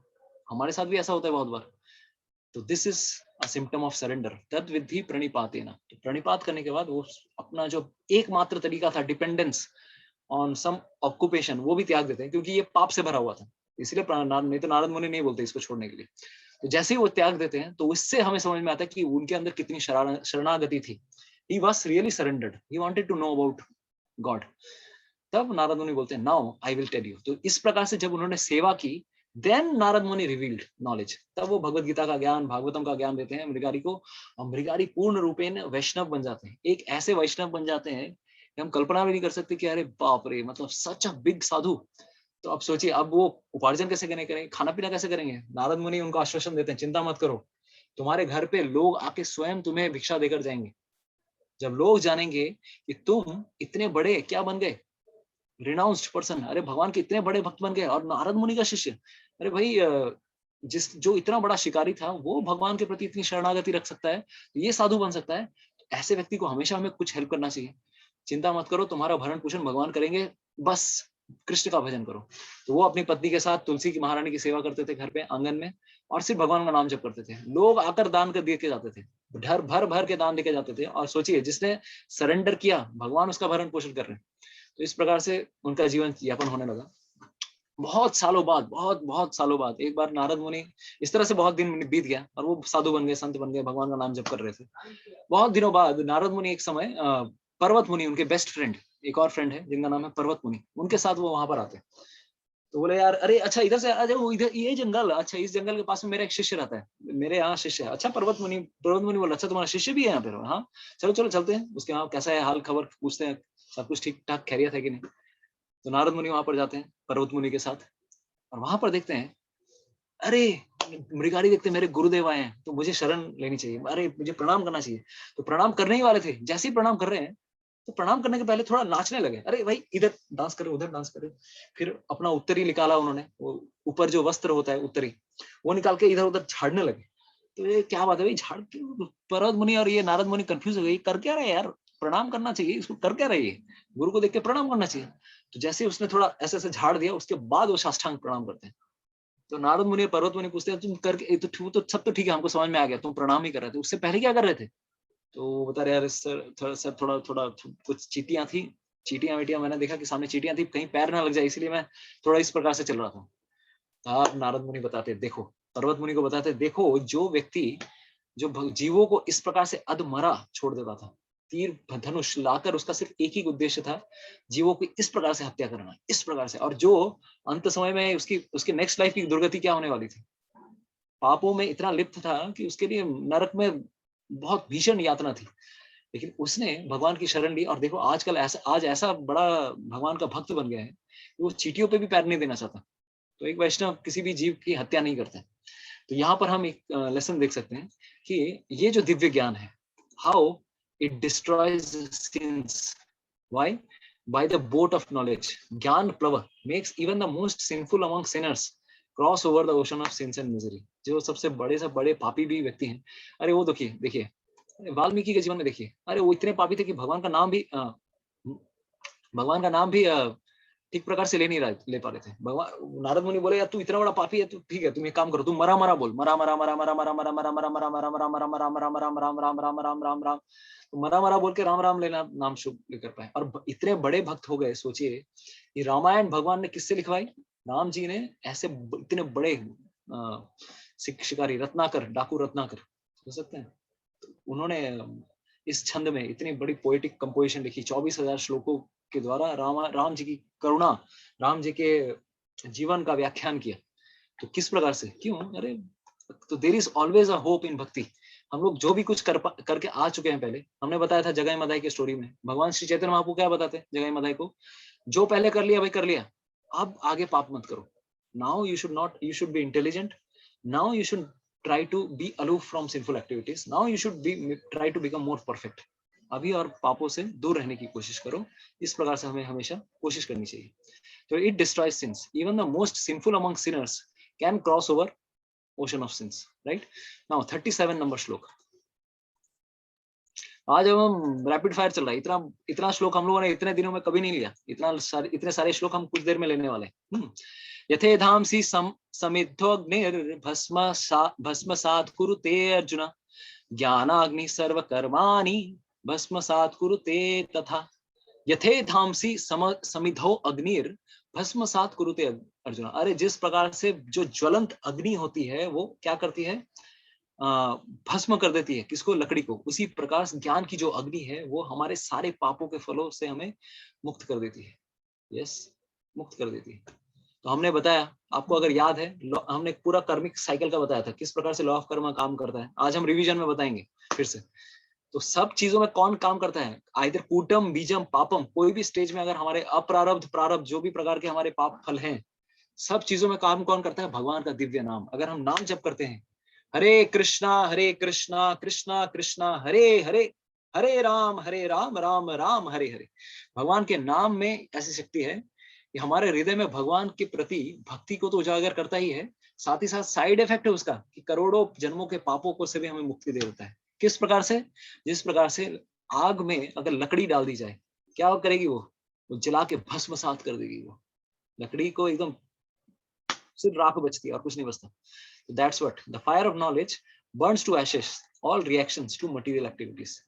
हमारे साथ भी ऐसा होता है बहुत बार। तो this is a symptom of surrender. तद विधि प्रणिपातेन, तो प्रणिपात करने के बाद वो अपना जो एकमात्र तरीका था डिपेंडेंस ऑन सम ऑक्यूपेशन, वो भी त्याग देते हैं, क्योंकि ये पाप से भरा हुआ था। इसलिए नहीं तो नारद मुनि नहीं बोलते इसको छोड़ने के लिए। तो जैसे ही वो त्याग देते हैं तो इससे हमें समझ में आता है कि उनके अंदर कितनी शरणागति थी। He was really surrendered. He wanted to know about God. तब नारद मुनि बोलते हैं now I will tell you. तो इस प्रकार से जब उन्होंने सेवा की, देन नारद मुनि रिवील्ड नॉलेज, तब वो भगवत गीता का ज्ञान, भागवतम का ज्ञान देते हैं मृगारी को, और मृगारी पूर्ण रूपेण वैष्णव बन जाते हैं। एक ऐसे वैष्णव बन जाते हैं कि हम कल्पना भी नहीं कर सकते कि अरे बाप रे, मतलब सच अ बिग साधु। तो अब सोचिए, अब वो उपार्जन कैसे करेंगे, खाना पीना कैसे करेंगे। नारद मुनि उनको आश्वासन देते हैं, चिंता मत करो, तुम्हारे घर पे लोग आके स्वयं तुम्हें भिक्षा देकर जाएंगे। जब लोग जानेंगे कि तुम इतने बड़े क्या बन गए, रिनाउंस्ड पर्सन, अरे भगवान के इतने बड़े भक्त बन गए और नारद मुनि का शिष्य। अरे भाई, जो इतना बड़ा शिकारी था वो भगवान के प्रति इतनी शरणागति रख सकता है, तो ये साधु बन सकता है। ऐसे व्यक्ति को हमेशा हमें कुछ हेल्प करना चाहिए। चिंता मत करो, तुम्हारा भरण पोषण भगवान करेंगे, बस कृष्ण का भजन करो। तो वो अपनी पत्नी के साथ तुलसी की महारानी की सेवा करते थे घर पे आंगन में, और सिर्फ भगवान का नाम जप करते थे। लोग आकर दान कर दे के जाते थे, भर भर के दान देके जाते थे। और सोचिए, जिसने सरेंडर किया, भगवान उसका भरण पोषण कर रहे हैं। तो इस प्रकार से उनका जीवन यापन होने लगा। बहुत सालों बाद, बहुत सालों बाद एक बार नारद मुनि, इस तरह से बहुत दिन बीत गया और वो साधु बन गए, संत बन गए, भगवान का नाम जप कर रहे थे। बहुत दिनों बाद नारद मुनि एक समय पर्वत मुनि, उनके बेस्ट फ्रेंड, एक और फ्रेंड है जिनका नाम है पर्वत मुनि, उनके साथ वो वहां पर आते हैं। तो बोले यार, अरे अच्छा इधर से आ जाओ, इधर ये जंगल, अच्छा इस जंगल के पास में मेरा एक शिष्य रहता है, मेरे यहाँ शिष्य है। अच्छा पर्वत मुनि बोला, अच्छा तुम्हारा शिष्य भी है यहाँ पे? हाँ, चलो चलो चलते हैं, उसके यहाँ कैसा है हाल खबर पूछते हैं, सब कुछ ठीक ठाक खैरियत है कि नहीं। तो नारद मुनि वहां पर जाते हैं पर्वत मुनि के साथ, और वहां पर देखते हैं, अरे मृगारी देखते हैं मेरे गुरुदेव आए हैं, तो मुझे शरण लेनी चाहिए, अरे मुझे प्रणाम करना चाहिए। तो प्रणाम करने ही वाले थे, जैसे ही प्रणाम कर रहे हैं, तो प्रणाम करने के पहले थोड़ा नाचने लगे। अरे भाई, इधर डांस करे, उधर डांस करे। फिर अपना उत्तरी निकाला उन्होंने, वो ऊपर जो वस्त्र होता है उत्तरी, वो निकाल के इधर उधर झाड़ने लगे। तो ये क्या बात है भाई, झाड़ क्यों? पर्वत मुनि और ये नारद मुनि कंफ्यूज हो गए, कर क्या रहे यार, प्रणाम करना चाहिए इसको, कर क्या रही है, गुरु को देख के प्रणाम करना चाहिए। तो जैसे उसने थोड़ा ऐसे ऐसे झाड़ दिया, उसके बाद वो साष्टांग प्रणाम करते हैं। तो नारद मुनि पर्वत मुनि पूछते हैं, तुम करके तो सब तो ठीक है, हमको समझ में आ गया, तुम प्रणाम ही कर रहे थे, उससे पहले क्या कर रहे थे? तो वो बता रहे, यार सर थोड़ा थोड़ा कुछ चींटियां थी, चींटियां वेटियां, मैंने देखा कि सामने चींटियां थी, कहीं पैर ना लग जाए, इसलिए मैं थोड़ा इस प्रकार से चल रहा था। आप नारद मुनि बताते, देखो पर्वत मुनि को बताते, देखो जो व्यक्ति जो जीवों को इस प्रकार से अधमरा छोड़ देता था, तीर धनुष लाकर, उसका सिर्फ एक ही उद्देश्य था, जीवों की इस प्रकार से हत्या करना, इस प्रकार से। और जो अंत समय में उसकी नेक्स्ट लाइफ की दुर्गति क्या होने वाली थी, पापों में इतना लिप्त था कि उसके लिए नरक में बहुत भीषण यातना थी। लेकिन उसने भगवान की शरण ली, और देखो आजकल आज ऐसा बड़ा भगवान का भक्त बन गया है कि वो चींटियों पे भी पैर नहीं देना चाहता। तो एक वैष्णव किसी भी जीव की हत्या नहीं करता है। तो यहाँ पर हम एक लेसन देख सकते हैं कि ये जो दिव्य ज्ञान है, how it destroys sins, why, by the boat of knowledge, ज्ञान प्लव makes even the most sinful among sinners cross over the ocean of sins and misery. जो सबसे बड़े से बड़े पापी भी व्यक्ति हैं, अरे वो देखिए वाल्मीकि के जीवन में देखिए, अरे वो इतने पापी थे कि भगवान का नाम भी ठीक प्रकार से ले पा रहे थे। भगवान नारद मुनि बोले, यार तू इतना बड़ा पापी है, तू ठीक है, तुम एक काम करो, तुम मरा मरा बोल, मरा मरा मरा मरा मरा मरा मरा मरा मरा मरा मरा मरा मरा मरा मरा राम राम राम राम राम राम, मरा मरा बोल के राम राम लेना नाम शुभ लेकर पाए, और इतने बड़े भक्त हो गए। सोचिए, ये रामायण भगवान ने किससे लिखवाई? राम जी ने ऐसे इतने बड़े शिकारी रत्नाकर, डाकू रत्नाकर हो सकते हैं, उन्होंने इस छंद में इतनी बड़ी पोएटिक कंपोजिशन लिखी, 24,000 श्लोकों के द्वारा राम जी की करुणा, राम जी के जीवन का व्याख्यान किया। तो किस प्रकार से, क्यों, अरे तो there is always a hope in bhakti. हम लोग जो भी कुछ करके आ चुके हैं, पहले हमने बताया था जगाई मदाई की स्टोरी में, भगवान श्री चैतन्य महाप्रभु क्या बताते हैं जगाई मदाई को, जो पहले कर लिया भाई कर लिया, अब आगे पाप मत करो। Now you should be intelligent, now you should try to be aloof from sinful activities, now you should be try to become more perfect. अभी और पापों से दूर रहने की कोशिश करो। इस प्रकार से हमें हमेशा कोशिश करनी चाहिए। तो it destroys since, even the most sinful among Sinners can cross over ocean of sins, right? Now 37 number श्लोक। आज हम रैपिड फायर चल रहा है, इतना श्लोक हम लोगों ने इतने दिनों में कभी नहीं लिया। इतने सारे श्लोक हम कुछ देर में लेने वाले। यथे धामसी समिद्धोऽग्निर्भस्मसात् कुरुते अर्जुन, ज्ञानाग्नि सर्वकर्माणि भस्मसात् कुरुते तथा। यथे धामसी समिद्धो अग्निर भस्मसात् कुरुते अर्जुन। अरे जिस प्रकार से जो ज्वलंत अग्नि होती है वो क्या करती है, भस्म कर देती है किसको, लकड़ी को। उसी प्रकार ज्ञान की जो अग्नि है वो हमारे सारे पापों के फलों से हमें मुक्त कर देती है। यस, मुक्त कर देती है। तो हमने बताया, आपको अगर याद है, हमने पूरा कर्मिक साइकिल का बताया था, किस प्रकार से लॉ ऑफ कर्म काम करता है। आज हम रिवीजन में बताएंगे फिर से। तो सब चीजों में कौन काम करता है, आइदर कूटम बीजम पापम, कोई भी स्टेज में अगर हमारे अप्रारब्ध प्रारब्ध जो भी प्रकार के हमारे पाप फल हैं, सब चीजों में काम कौन करता है, भगवान का दिव्य नाम। अगर हम नाम जप करते हैं, हरे कृष्णा कृष्णा कृष्णा हरे हरे, हरे राम राम राम हरे हरे। भगवान के नाम में ऐसी शक्ति है कि हमारे हृदय में भगवान के प्रति भक्ति को तो उजागर करता ही है, साथ ही साथ साइड इफेक्ट है उसका कि करोड़ों जन्मों के पापों को से भी हमें मुक्ति दे देता है। किस प्रकार से, जिस प्रकार से आग में अगर लकड़ी डाल दी जाए, क्या करेगी वो जला के भस्मसात कर देगी। वो लकड़ी को एकदम सिर्फ राख बचती है और कुछ नहीं बचता। That's what the fire of knowledge burns to ashes all reactions to material activities,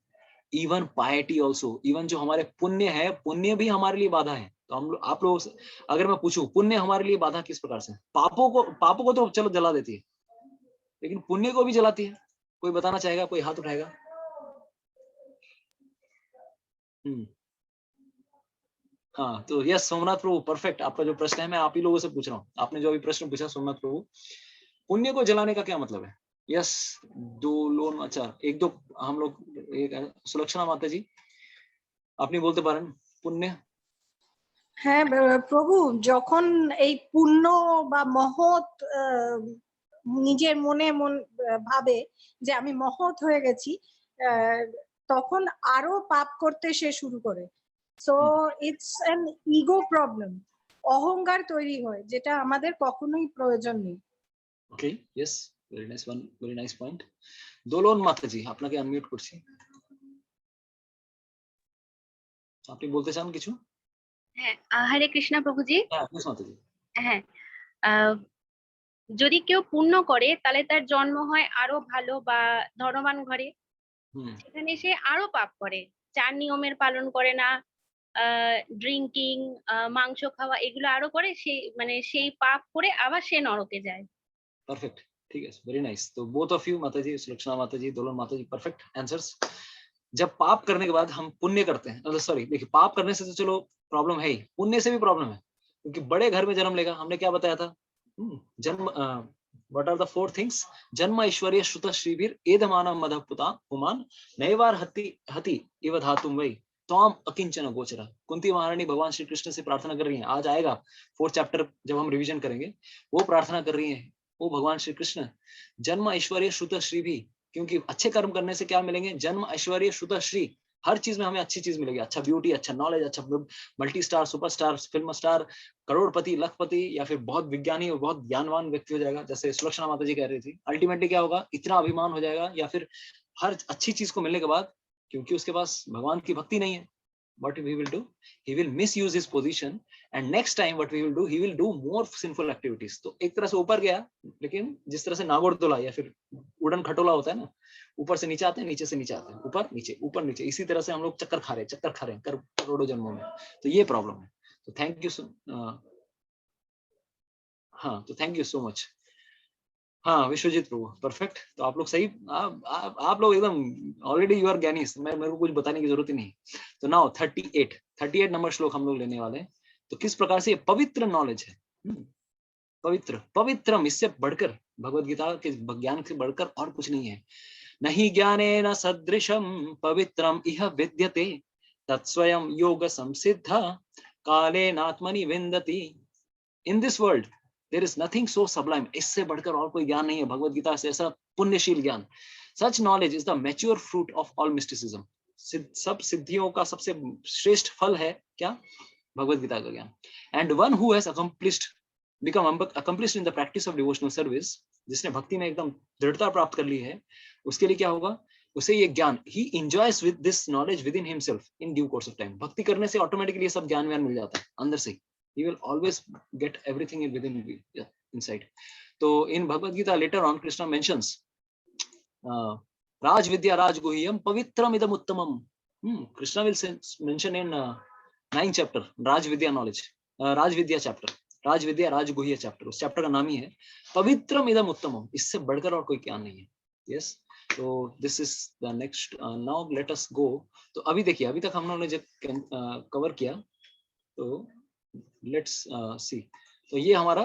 even piety also, even जो हमारे पुण्य है, पुण्य भी हमारे लिए बाधा है। तो हम आप लोग, अगर मैं पूछूं पुण्य हमारे लिए बाधा किस प्रकार से, पापों को तो चलो जला देती है, लेकिन पुण्य को भी जलाती है। कोई बताना चाहेगा, कोई हाथ उठाएगा? हाँ, तो यस सोमनाथ प्रभु, परफेक्ट। आपका जो प्रश्न है मैं आप ही लोगों से पूछ रहा हूँ। आपने जो अभी प्रश्न पूछा सोमनाथ प्रभु, पुण्य को जलाने का क्या मतलब है? यस, दो लोन, अच्छा एक दो हम लोग, एक सुलक्षणा माता जी আপনি বলতে পারেন পুণ্য। হ্যাঁ প্রভু, যখন এই পুণ্য বা মহৎ নিজের মনে ভাবে যে আমি মহৎ হয়ে গেছি, তখন আরো পাপ করতে সে শুরু করে। So it's an ego problem, অহংকার তৈরি হয়, যেটা আমাদের কখনোই প্রয়োজন নেই। Okay, yes, very nice one, very nice point. Dolon mataji আপনাকে আনমিউট করছি, আপনি বলতে চান কিছু? হ্যাঁ, হরে কৃষ্ণ প্রভুজি। হ্যাঁ প্লিজ মাতাজি। হ্যাঁ, যদি কেউ পুণ্য করে তাহলে তার জন্ম হয় আরো ভালো বা ধনবান ঘরে, সেখানে সে আরো পাপ করে, চার নিয়মের পালন করে না, ড্রিঙ্কিং, মাংস খাওয়া, এগুলো আরো করে, সেই পাপ করে আবার সে নরকে যায়। परफेक्ट, ठीक है, वेरी नाइस। तो बोथ ऑफ यू माताजी, सुलक्षणा माताजी, दोलन माताजी, परफेक्ट आंसर्स। जब पाप करने के बाद हम पुण्य करते हैं, सॉरी देखिए, पाप करने से तो चलो प्रॉब्लम है ही, पुण्य से भी प्रॉब्लम है, क्योंकि बड़े घर में जन्म लेगा। हमने क्या बताया था, जन्म, what are the four things, जन्म ऐश्वर्य श्रुत श्रीभिर एदमाना मधपुता पुमान नैवार हति इव धातुम वै त्वाम अकिंचन गोचरा। कुंती महारानी भगवान श्री कृष्ण से प्रार्थना कर रही हैं, आज आएगा 4th चैप्टर जब हम रिवीजन करेंगे, वो प्रार्थना कर रही है, वो भगवान श्री कृष्ण, जन्म ऐश्वर्य श्रुत श्री भी, क्योंकि अच्छे कर्म करने से क्या मिलेंगे, जन्म ऐश्वर्य श्रुत श्री, हर चीज में हमें अच्छी चीज मिलेगी, अच्छा ब्यूटी, अच्छा नॉलेज, अच्छा multi star, superstar, film star, करोड़पति, लखपति, या फिर बहुत विज्ञानी और बहुत ज्ञानवान व्यक्ति हो जाएगा, जैसे सुलक्षणा माता जी कह रही थी। अल्टीमेटली क्या होगा, इतना अभिमान हो जाएगा, या फिर हर अच्छी चीज को मिलने के बाद, क्योंकि उसके पास भगवान की भक्ति नहीं है, what he will do, he will misuse his position, and next time what he will do, he will do more sinful activities। तो एक तरह से ऊपर गया, लेकिन जिस तरह से नागोरदोला या फिर उड़न खटोला होता है ना, ऊपर से नीचे आते हैं, नीचे से नीचे आते हैं, ऊपर नीचे, इसी तरह से हम लोग चक्कर खा रहे हैं करोड़ों जन्मों में। तो ये प्रॉब्लम है। तो थैंक यू, हाँ, तो थैंक यू सो मच। हाँ विश्वजीत प्रभु, परफेक्ट। तो आप लोग सही, आप लोग एकदम ऑलरेडी यू आर ज्ञानी, मेरे को कुछ बताने की जरूरत ही नहीं। तो नाउ 38 नंबर श्लोक हम लोग लेने वाले हैं। तो किस प्रकार से ये पवित्र नॉलेज है, पवित्र, पवित्रम, इससे बढ़कर भगवत गीता के ज्ञान से बढ़कर और कुछ नहीं है। नहीं ज्ञानेन सदृशम पवित्रम इह विद्यते तत्स्वयं योग संसिद्ध कालेनात्मनि विन्दति। In this world there is nothing so sublime, इससे बढ़कर और कोई ज्ञान नहीं है भगवत गीता से ऐसा पुण्यशील ज्ञान। सच knowledge is the mature fruit of all mysticism. सब सिद्धियों का सबसे श्रेष्ठ फल है क्या? भगवत गीता का ज्ञान। And one who has become accomplished in the practice of devotional service, जिसने भक्ति में एकदम दृढ़ता प्राप्त कर ली है, उसके लिए क्या होगा? उसे ये ज्ञान, he enjoys with this knowledge within himself in due course of time। भक्ति करने से ऑटोमेटिकली ये सब ज्ञान मिल जाता है अंदर से। He will always get everything within inside। तो in Bhagavad Gita later on Krishna mentions Raj Vidya Raj Guhyam Pavitram Idam Uttamam। Krishna will mention in 9th chapter Raj Vidya knowledge, Raj Vidya chapter, राज विद्या राज गुह्य chapter, उस chapter का नाम ही है पवित्रम इदम उत्तमम, इससे बढ़कर और कोई ज्ञान नहीं है। यस, तो this is the next. Now let us go. तो अभी देखिए, अभी तक हम लोगों ने जो कवर किया, तो लेट्स सी। तो ये हमारा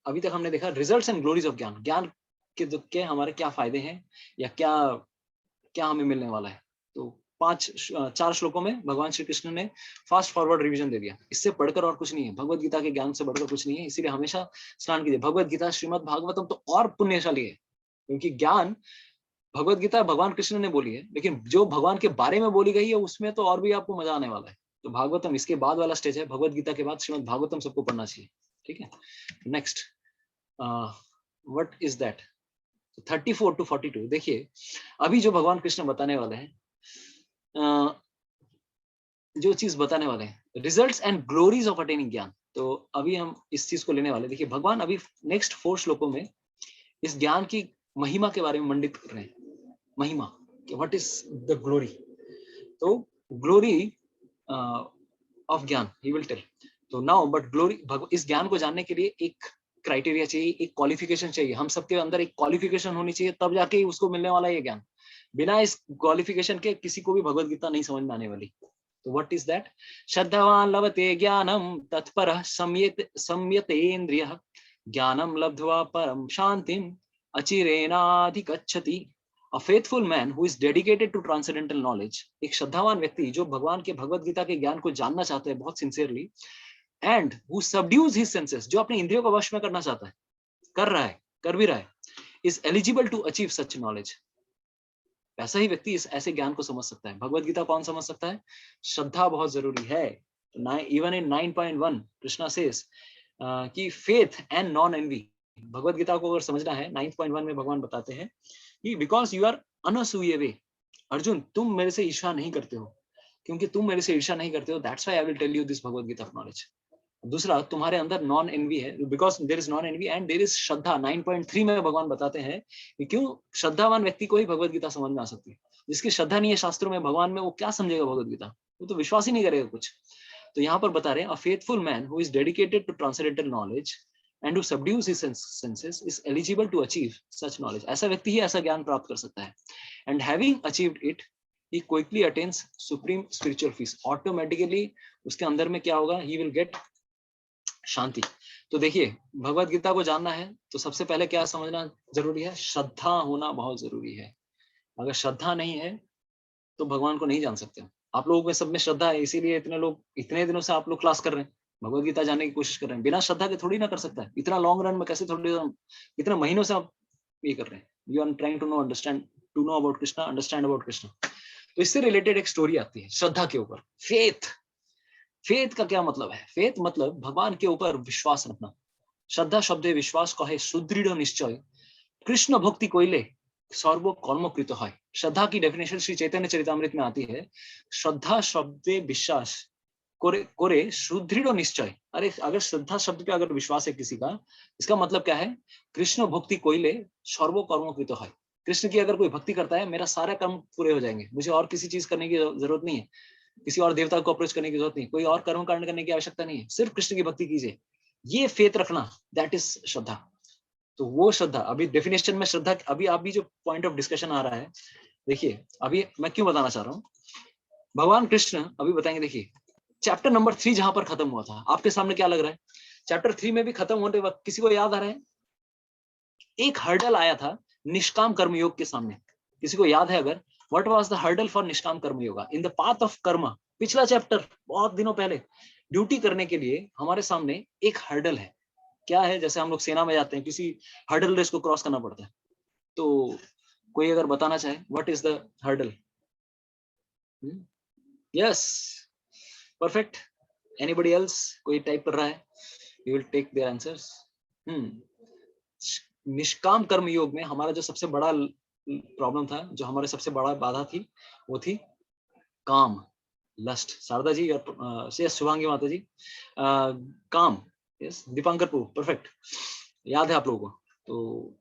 अभी तक हमने देखा रिजल्ट्स एंड ग्लोरीज ऑफ ज्ञान। ज्ञान के हमारे क्या फायदे हैं या क्या क्या हमें मिलने वाला है। तो 4 श्लोकों में भगवान श्री कृष्ण ने फास्ट फॉरवर्ड रिवीजन दे दिया। इससे बढ़कर और कुछ नहीं है, भगवत गीता के ज्ञान से बढ़कर कुछ नहीं है। इसीलिए हमेशा स्नान कीजिए। भगवत गीता श्रीमद् भागवतम तो और पुण्यशाली है, क्योंकि ज्ञान भगवत गीता भगवान कृष्ण ने बोली है, लेकिन जो भगवान के बारे में बोली गई है उसमें तो और भी आपको मजा आने वाला है। तो भागवतम इसके बाद वाला स्टेज है। भगवत गीता के बाद श्रीमद् भागवतम सबको पढ़ना चाहिए। ठीक है, next what is that? 34 to 42। देखिए, अभी जो भगवान कृष्ण बताने वाले हैं, जो चीज बताने वाले हैं, results and glories of attaining gyan. तो अभी हम इस चीज को लेने वाले। देखिए, भगवान अभी नेक्स्ट 4 श्लोकों में इस ज्ञान की महिमा के बारे में मंडित कर रहे हैं। महिमा, व्हाट इज द ग्लोरी। तो ग्लोरी ऑफ ज्ञान ही विल टेल। तो नाउ बट ग्लोरी, इस ज्ञान को जानने के लिए एक क्राइटेरिया चाहिए, एक क्वालिफिकेशन चाहिए। हम सबके अंदर एक क्वालिफिकेशन होनी चाहिए, तब जाके उसको मिलने वाला ये ज्ञान। बिना इस क्वालिफिकेशन के किसी को भी भगवत गीता नहीं समझ में आने वाली। तो व्हाट इज दैट? श्रद्धावान लभते ज्ञानम तत्परः संयतेन्द्रियः ज्ञानम लब्ध्वा परम शांतिम अचिरेणाधिगच्छति। A faithful man who is dedicated to transcendental knowledge, एक श्रद्धावान व्यक्ति जो भगवान के भगवत गीता के ज्ञान को जानना चाहते हैं बहुत sincerely, and who subdues his senses, जो अपने इंद्रियों को वश में करना चाहता है, कर रहा है, कर भी रहा है, is eligible to achieve such knowledge। ऐसा ही व्यक्ति इस ऐसे ज्ञान को समझ सकता है। भगवत गीता कौन समझ सकता है? श्रद्धा बहुत जरूरी है। इवन इन 9.1 कृष्णा सेज कि faith and non N V. Bhagavad Gita को अगर समझना है, 9.1 में भगवान बताते हैं कि बिकॉज यू आर अनसूयवे, अर्जुन तुम मेरे से ईर्ष्या नहीं करते हो, क्योंकि तुम मेरे से ईर्ष्या नहीं करते हो, that's why I will tell you this Bhagavad Gita knowledge. दूसरा, तुम्हारे अंदर नॉन एनवी है, because there is non envy and there is shraddha. 9.3 में भगवान बताते हैं कि क्यों श्रद्धावान व्यक्ति को ही भगवत गीता समझ में आ सकती है। जिसकी श्रद्धा नहीं है शास्त्रों में, भगवान में, वो क्या समझेगा भगवत गीता? वो तो विश्वास ही नहीं करेगा कुछ। तो यहाँ पर बता रहे हैं, a faithful man who is dedicated to transcendental knowledge and who subdues his senses is eligible to achieve such knowledge। ऐसा व्यक्ति ही ऐसा ज्ञान प्राप्त कर सकता है। and having achieved it he quickly attains supreme spiritual peace। automatically उसके अंदर में क्या होगा? he will get शांति। तो देखिए, भगवत गीता को जानना है तो सबसे पहले क्या समझना जरूरी है? श्रद्धा होना बहुत जरूरी है। अगर श्रद्धा नहीं है तो भगवान को नहीं जान सकते। आप लोगों में सब में श्रद्धा है, इसीलिए इतने दिनों से आप लोग क्लास कर रहे हैं, भगवत गीता जानने की कोशिश कर रहे हैं। बिना श्रद्धा के थोड़ी ना कर सकता है। इतना लॉन्ग रन में कैसे, इतने महीनों से आप ये कर रहे हैं। You are trying to know about Krishna, understand about Krishna. तो इससे रिलेटेड एक स्टोरी आती है श्रद्धा के ऊपर। फेथ का क्या मतलब है? फेथ मतलब भगवान के ऊपर विश्वास रखना। श्रद्धा शब्द विश्वास का है सुदृढ़ निश्चय कृष्ण भक्ति कोइले सर्व कर्मकृत है। श्रद्धा की डेफिनेशन श्री चैतन्य चरितामृत में आती है, श्रद्धा शब्द विश्वास कोरे सुदृढ़ निश्चय। अरे अगर श्रद्धा शब्द पे अगर विश्वास है किसी का, इसका मतलब क्या है? कृष्ण भक्ति कोइले सर्व कर्मकृत है। कृष्ण की अगर कोई भक्ति करता है, मेरा सारा कर्म पूरे हो जाएंगे, मुझे और किसी चीज करने की जरूरत नहीं है, किसी और देवता को अप्रोच करने की जरूरत नहीं, कोई और कर्म कांड करने की आवश्यकता नहीं है, सिर्फ कृष्ण की भक्ति कीजिए। ये फेथ रखना, दैट इज श्रद्धा। तो वो श्रद्धा, अभी डेफिनेशन में श्रद्धा, अभी आप भी जो पॉइंट ऑफ डिस्कशन आ रहा है, देखिए अभी मैं क्यों बताना चाह रहा हूँ। भगवान कृष्ण अभी बताएंगे। देखिए चैप्टर नंबर 3 जहां पर खत्म हुआ था, आपके सामने क्या लग रहा है? चैप्टर 3 में भी खत्म होने वक्त किसी को याद आ रहा है, एक हर्डल आया था निष्काम कर्मयोग के सामने, किसी को याद है अगर? What was the hurdle for निष्काम कर्मयोगा इन द पाथ ऑफ कर्म? पिछला चैप्टर बहुत दिनों पहले, ड्यूटी करने के लिए हमारे सामने एक हर्डल है। क्या है? जैसे हम लोग सेना में जाते हैं, किसी हर्डल रेस को क्रॉस करना पड़ता है, तो कोई अगर बताना चाहे what is the hurdle? Yes, perfect. Anybody else? कोई टाइप कर रहा है? You will take their answers. निष्काम कर्म योग में हमारा जो सबसे बड़ा प्रॉब्लम था, जो हमारे सबसे बड़ा बाधा थी, वो थी काम, लस्ट। शारदा जी और शुभांगी माता जी, काम। यस, दीपांकर पू, परफेक्ट, याद है आप लोगों को? तो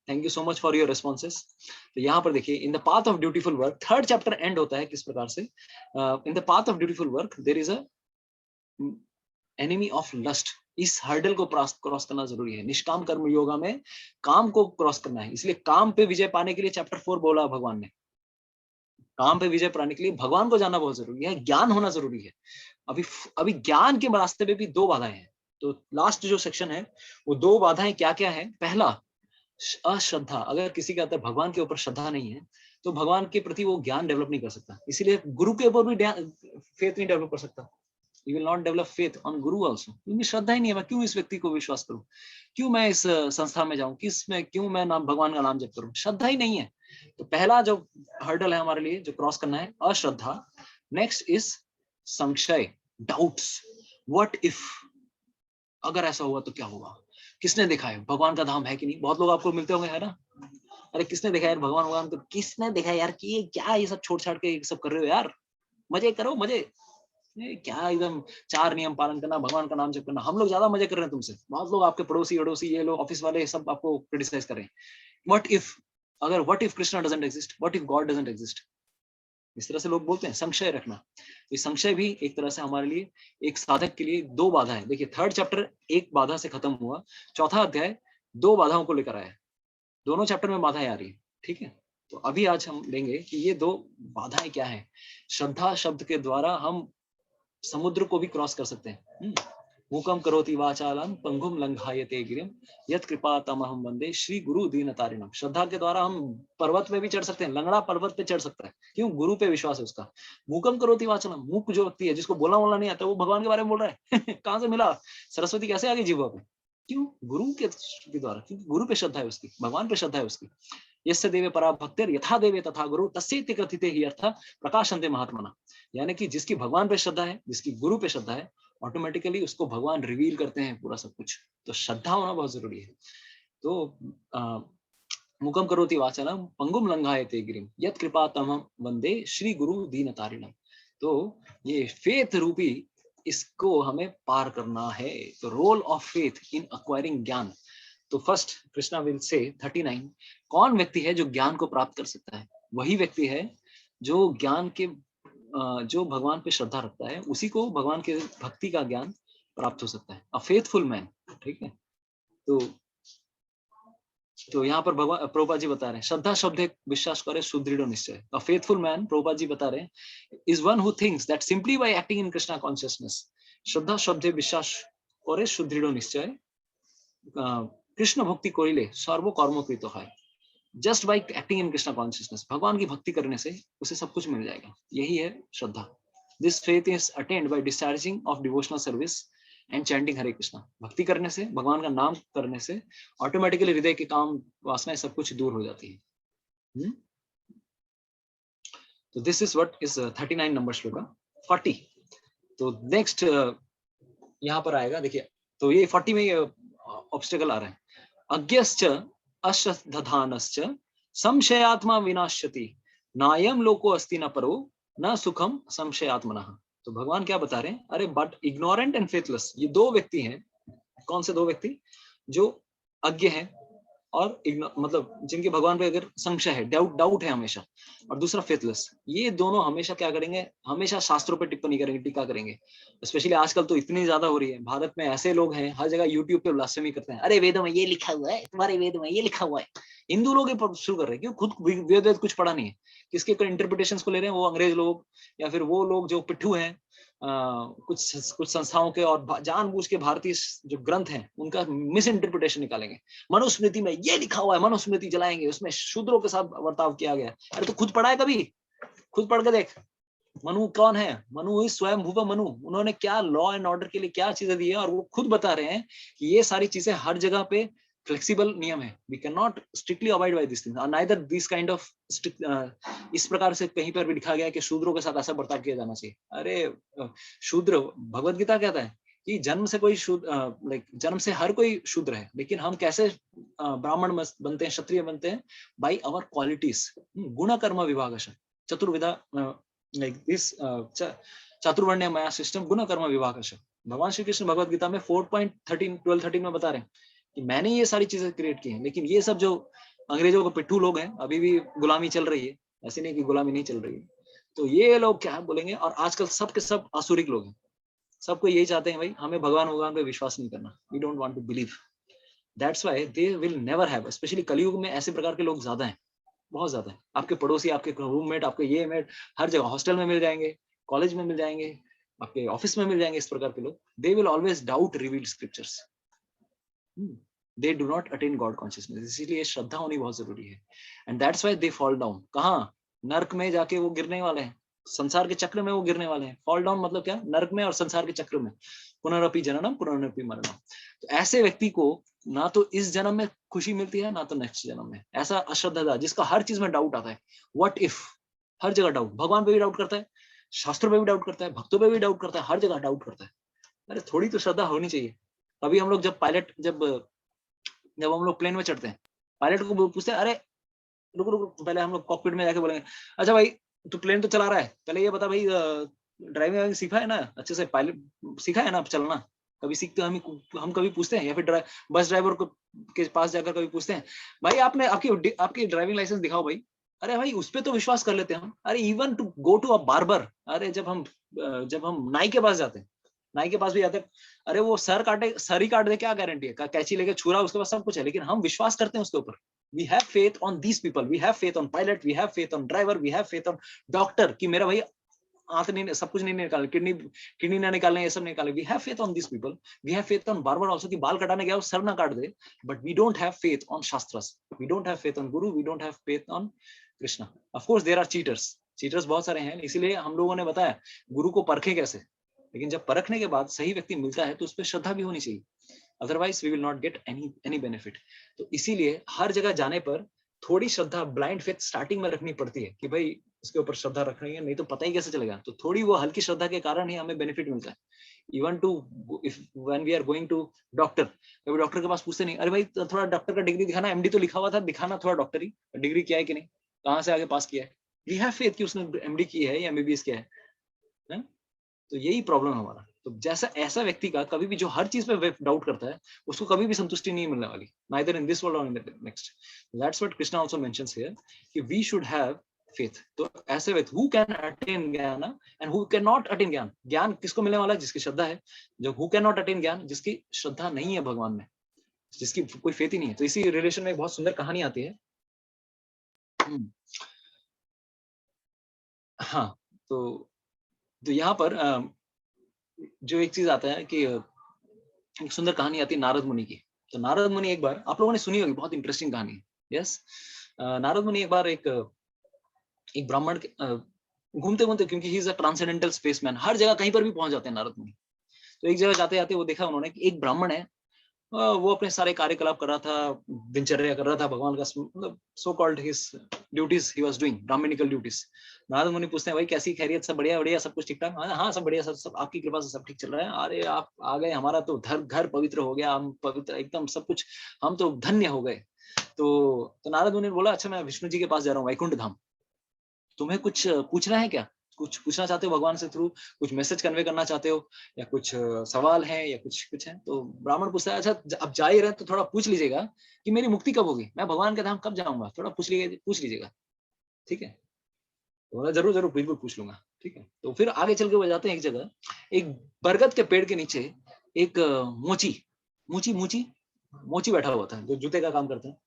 thank you so much for your responses. तो यहाँ पर देखिए, in the path of beautiful work, third chapter end होता है किस प्रकार से? In the path of beautiful work there is a enemy of lust. इस हर्डल को क्रॉस करना जरूरी है। निष्काम कर्म योगा में काम को क्रॉस करना है, इसलिए काम पे विजय पाने के लिए चैप्टर 4 बोला भगवान ने। काम पे विजय पाने के लिए भगवान को जानना बहुत जरूरी है, ज्ञान होना जरूरी है। अभी ज्ञान के रास्ते में भी दो बाधाएं हैं। तो लास्ट जो सेक्शन है वो दो बाधाएं क्या क्या है? पहला, अश्रद्धा। अगर किसी के अंदर भगवान के ऊपर श्रद्धा नहीं है तो भगवान के प्रति वो ज्ञान डेवलप नहीं कर सकता, इसीलिए गुरु के ऊपर भी फेथ नहीं डेवलप कर सकता। You will not develop faith on Guru also. क्योंकि श्रद्धा ही नहीं है। मैं क्यों इस व्यक्ति को विश्वास करूं? क्यों मैं इस संस्था में जाऊं? क्यों मैं भगवान का नाम जप करूं? श्रद्धा ही नहीं है। तो पहला जो हर्डल है हमारे लिए जो क्रॉस करना है, अश्रद्धा। नेक्स्ट इज संशय, डाउट्स। व्हाट इफ, अगर ऐसा हुआ तो क्या होगा? किसने देखा है भगवान का धाम है कि नहीं? बहुत लोग आपको मिलते होंगे, है ना? अरे किसने देखा यार भगवान? तो किसने देखा यार कि ये क्या ये सब छोड़ छाड़ के सब कर रहे हो यार? मजे करो, मजे। क्या एकदम 4 नियम पालन करना, भगवान का नाम जप करना। हम लोग ज्यादा मजे कर रहे हैं तुमसे। बहुत लोग आपके पड़ोसी वड़ोसी, ये लोग ऑफिस वाले, सब आपको क्रिटिसाइज कर रहे हैं। व्हाट इफ, अगर what if Krishna doesn't exist, what if God doesn't exist, इस तरह से लोग बोलते हैं। संशय रखना, तो संशय भी एक तरह से हमारे लिए, एक साधक के लिए दो बाधा है। देखिए, थर्ड चैप्टर एक बाधा से खत्म हुआ, चौथा अध्याय दो बाधाओं को लेकर आया। दोनों चैप्टर में बाधाएं आ रही है, ठीक है? तो अभी आज हम लेंगे कि ये दो बाधाएं क्या है। श्रद्धा शब्द के द्वारा हम समुद्र को भी क्रॉस कर सकते हैं। मूकम करोति वाचालम पंगुम लंघायते गिरिम यत् कृपा तमहम वंदे श्री गुरु दीनतारिणम। श्रद्धा के द्वारा हम पर्वत पे भी चढ़ सकते हैं। लंगड़ा पर्वत पे चढ़ सकता है, क्यों? गुरु पे विश्वास है उसका। मूकम करोति वाचालम, मूक जो व्यक्ति है, जिसको बोलना नहीं आता, वो भगवान के बारे में बोल रहा है। कहाँ से मिला? सरस्वती कैसे आ गई जीवा पे? क्यों? गुरु के द्वारा, क्योंकि गुरु पे श्रद्धा है उसकी, भगवान पे श्रद्धा है उसकी। यस्य देवे परा भक्तिर यथा देवे तथा गुरु तस्येति कथिते हि अर्थ प्रकाशन्ते महात्मना। यानी कि जिसकी भगवान पे श्रद्धा है, जिसकी गुरु पे श्रद्धा है, ऑटोमेटिकली उसको भगवान रिवील करते हैं पूरा सब कुछ। तो श्रद्धा होना बहुत जरूरी है। तो मुकम करोति वाचालम पंगुम लंघायते गिरिम यत् कृपा तमहम वंदे श्री गुरु दीनतारिणम। तो ये फेथ रूपी, इसको हमें पार करना है। तो role of faith in acquiring gyan. तो फर्स्ट कृष्णा विल से 39, कौन व्यक्ति है जो ज्ञान को प्राप्त कर सकता है? वही व्यक्ति है जो ज्ञान के, जो भगवान पे श्रद्धा रखता है, उसी को भगवान के भक्ति का ज्ञान प्राप्त हो सकता है। अ फेथफुल मैन, ठीक है? तो यहाँ पर भगवान प्रभुपाद जी बता रहे हैं, श्रद्धा शब्द विश्वास करे सुदृढ़ निश्चय। A faithful man, Prabhupada ji बता रहे हैं, is one who thinks that simply by acting in Krishna consciousness, श्रद्धा शब्द विश्वास करे सुदृढ़ निश्चय कृष्ण भक्ति करिले सर्व कर्मकृत है। Just by acting in Krishna consciousness, भगवान की भक्ति करने से उसे सब कुछ मिल जाएगा। यही है श्रद्धा। This faith is attained by discharging of devotional service and chanting Hare Krishna. भक्ति करने से, भगवान का नाम करने से ऑटोमेटिकली हृदय के काम वासनाएं सब कुछ दूर हो जाती है। तो this is what is 39 number shloka. 40, तो नेक्स्ट यहाँ पर आएगा, देखिए। तो ये 40 में ऑब्स्टेकल आ रहा है। अज्ञश्च अश्रद्धानश्च संशयात्मा विनाश्यति नायम लोको अस्ति न परो न सुखम संशयात्मनः। तो भगवान क्या बता रहे हैं? अरे बट इग्नोरेंट एंड फेथलेस, ये दो व्यक्ति हैं। कौन से दो व्यक्ति? जो अज्ञ हैं और मतलब जिनके भगवान पे अगर संशय है, डाउट है हमेशा, और दूसरा फेथलेस। ये दोनों हमेशा क्या करेंगे? हमेशा शास्त्रों पे टिप्पणी करेंगे, टीका करेंगे। स्पेशली आजकल तो इतनी ज्यादा हो रही है। भारत में ऐसे लोग हैं, हर जगह यूट्यूब पे ब्लास्फेमी करते हैं। अरे वेदों में ये लिखा हुआ है, तुम्हारे वेद में ये लिखा हुआ है। हिंदू लोग ये शुरू कर रहे हैं, क्यों? खुद वेद कुछ पढ़ा नहीं है। किसके इंटरप्रिटेशंस को ले रहे हैं? वो अंग्रेज लोग या फिर वो लोग जो पिट्ठू हैं, कुछ संस्थाओं के और जानबूझ के भारतीय जो ग्रंथ हैं उनका मिस इंटरप्रिटेशन निकालेंगे। मनुस्मृति में ये लिखा हुआ है, मनुस्मृति जलाएंगे, उसमें शूद्रों के साथ बर्ताव किया गया। अरे तो खुद पढ़ा है कभी? खुद पढ़ के देख। मनु कौन है? मनु स्वयं भूव मनु। उन्होंने क्या लॉ एंड ऑर्डर के लिए क्या चीजें दी है, और वो खुद बता रहे हैं कि ये सारी चीजें हर जगह पे फ्लेक्सिबल नियम है। We can not strictly avoid by this thing, neither this kind of इस प्रकार से कहीं पर भी लिखा गया है कि शूद्रों के साथ ऐसा बर्ताव किया जाना चाहिए। अरे शूद्र, भगवत गीता कहता है कि जन्म से कोई लाइक जन्म से हर कोई शूद्र है, लेकिन हम कैसे ब्राह्मण बनते हैं, क्षत्रिय बनते हैं? बाय आवर क्वालिटीज, गुण कर्म विभागश चतुर्विधा, लाइक दिस चातुर्वर्ण्य माया सिस्टम गुण कर्म विभागश। भगवान श्री कृष्ण भगवत गीता में 4.13 में बता रहे हैं कि मैंने ये सारी चीजें क्रिएट की हैं, लेकिन ये सब जो अंग्रेजों के पिट्ठू लोग हैं, अभी भी गुलामी चल रही है, ऐसे नहीं कि गुलामी नहीं चल रही है। तो ये लोग क्या बोलेंगे, और आजकल सब के सब आसुरिक लोग हैं, सबको यही चाहते हैं भाई हमें भगवान पे विश्वास नहीं करना, we don't want to believe. That's why they will never have, especially कलयुग में ऐसे प्रकार के लोग ज्यादा हैं, बहुत ज्यादा है। आपके पड़ोसी, आपके रूममेट, आपके ये मेट, हर जगह हॉस्टल में मिल जाएंगे, कॉलेज में मिल जाएंगे, आपके ऑफिस में मिल जाएंगे, इस प्रकार के लोग। They will always doubt revealed scriptures, they do not attain God consciousness. इसीलिए श्रद्धा होनी बहुत जरूरी है, and that's why they fall down. कहाँ? नर्क में जाके वो गिरने वाले हैं, संसार के चक्र में वो गिरने वाले हैं। फॉल डाउन मतलब क्या? नर्क में और संसार के चक्र में। पुनरअपि जननम पुनरअपि मरणम। तो ऐसे व्यक्ति को ना तो इस जन्म में खुशी मिलती है, ना तो नेक्स्ट जन्म में। ऐसा अश्रद्धा जिसका हर चीज में डाउट आता है, व्हाट इफ, हर जगह डाउट, भगवान पे भी डाउट करता है, शास्त्रों पे भी डाउट करता है, भक्तों पे भी डाउट करता है, हर जगह डाउट करता है। अरे थोड़ी तो श्रद्धा होनी चाहिए। अभी हम लोग जब हम लोग प्लेन में चढ़ते हैं, पायलट को पूछते हैं, अरे रुक रुक, पहले हम लोग कॉकपिट में जाके बोलेंगे, अच्छा भाई तू प्लेन तो चला रहा है, पहले ये बता भाई ड्राइविंग सीखा है ना अच्छे से, पायलट सीखा है ना चलना? कभी सीखते हम कभी पूछते हैं? या फिर बस ड्राइवर को के पास जाकर कभी पूछते हैं, भाई आपने आपकी ड्राइविंग लाइसेंस दिखाओ भाई? अरे भाई उस पर तो विश्वास कर लेते हैं हम। अरे even to go to a barber, अरे जब हम नाई के पास जाते हैं, नाई के पास भी जाते हैं, अरे वो सर ही काट दे, क्या गारंटी है? कैंची लेके छुरा, उसके पास सब कुछ है, लेकिन हम विश्वास करते हैं उसके ऊपर। We have faith on these people, we have faith on pilot, we have faith on driver, we have faith on doctor कि मेरा भाई आंख नहीं, सब कुछ नहीं निकाले, किडनी ना निकालने, ये सब निकाले। We have faith on these people, we have faith on barber also कि बाल कटाने गया वो सर ना काट दे, but we don't have faith on shastras, we don't have faith on guru, we don't have faith on Krishna. Of course there are cheaters बहुत सारे हैं, इसीलिए हम लोगों ने बताया गुरु को परखे कैसे। लेकिन जब परखने के बाद सही व्यक्ति मिलता है तो उस पर श्रद्धा भी होनी चाहिए, otherwise we will not get any benefit. तो इसीलिए हर जगह जाने पर थोड़ी श्रद्धा, ब्लाइंड फेथ स्टार्टिंग में रखनी पड़ती है कि भाई इसके ऊपर श्रद्धा रखनी है, नहीं तो पता ही कैसे चलेगा। तो थोड़ी वो हल्की श्रद्धा के कारण ही हमें बेनिफिट मिलता है। Even to if when we are going to doctor, कभी डॉक्टर के पास पूछते नहीं, अरे भाई थोड़ा डॉक्टर का डिग्री दिखाना, एमडी तो लिखा हुआ था, दिखाना थोड़ा डॉक्टर ही, डिग्री किया है कि नहीं, कहाँ से आगे पास किया है। वी हैव फेथ कि उसने एमडी की है या एमबीबीएस किया है। तो यही प्रॉब्लम हमारा। तो जैसा ऐसा व्यक्ति का कभी भी जो हर चीज पे डाउट करता है, उसको कभी भी संतुष्टि नहीं मिलने वाली, neither in this world or in the next. That's what Krishna also mentions here कि we should have faith. तो ऐसे व्यक्ति who can attain ज्ञान and who cannot attain ज्ञान, ज्ञान किसको मिलने वाला है? जिसकी श्रद्धा है। जो who cannot attain ज्ञान, जिसकी श्रद्धा नहीं है भगवान में, जिसकी कोई फेथ ही नहीं है। तो इसी रिलेशन में एक बहुत सुंदर कहानी आती है। हाँ, तो यहाँ पर जो एक चीज आता है कि एक सुंदर कहानी आती है नारद मुनि की। तो नारद मुनि एक बार, आप लोगों ने सुनी होगी, बहुत इंटरेस्टिंग कहानी है। यस, नारद मुनि एक बार एक ब्राह्मण घूमते घूमते, क्योंकि he is a transcendental spaceman, हर जगह कहीं पर भी पहुंच जाते हैं नारद मुनि। तो एक जगह जाते जाते वो देखा उन्होंने कि एक ब्राह्मण है, वो अपने सारे कार्यकलाप कर रहा था, दिनचर्या कर रहा था, भगवान का मतलब so called his duties he was doing, brahmanical duties. Narad Muni पूछते हैं, भाई कैसी खैरियत, सब बढ़िया बढ़िया, सब कुछ ठीक ठाक? हाँ सब बढ़िया, सब आपकी कृपा से सब ठीक चल रहा है। अरे आप आ गए, हमारा तो घर पवित्र हो गया, हम पवित्र एकदम सब कुछ, हम तो धन्य हो गए। तो नारद मुनि ने बोला, अच्छा मैं विष्णु जी के पास जा रहा हूँ, वैकुंठ धाम, तुम्हें कुछ पूछना है क्या? कुछ पूछना चाहते हो भगवान से थ्रू, कुछ मैसेज कन्वे करना चाहते हो, या कुछ सवाल है, या कुछ है? तो ब्राह्मण पूछता है, अच्छा अब जा ही रहे तो थोड़ा पूछ लीजिएगा कि मेरी मुक्ति कब होगी, मैं भगवान के धाम कब जाऊंगा, थोड़ा पूछ लीजिएगा, ठीक है? तो जरूर बिल्कुल पूछ लूंगा, ठीक है। तो फिर आगे चल के वो जाते हैं एक जगह, एक बरगद के पेड़ के नीचे एक मोची बैठा हुआ था, जो जूते का काम करता है।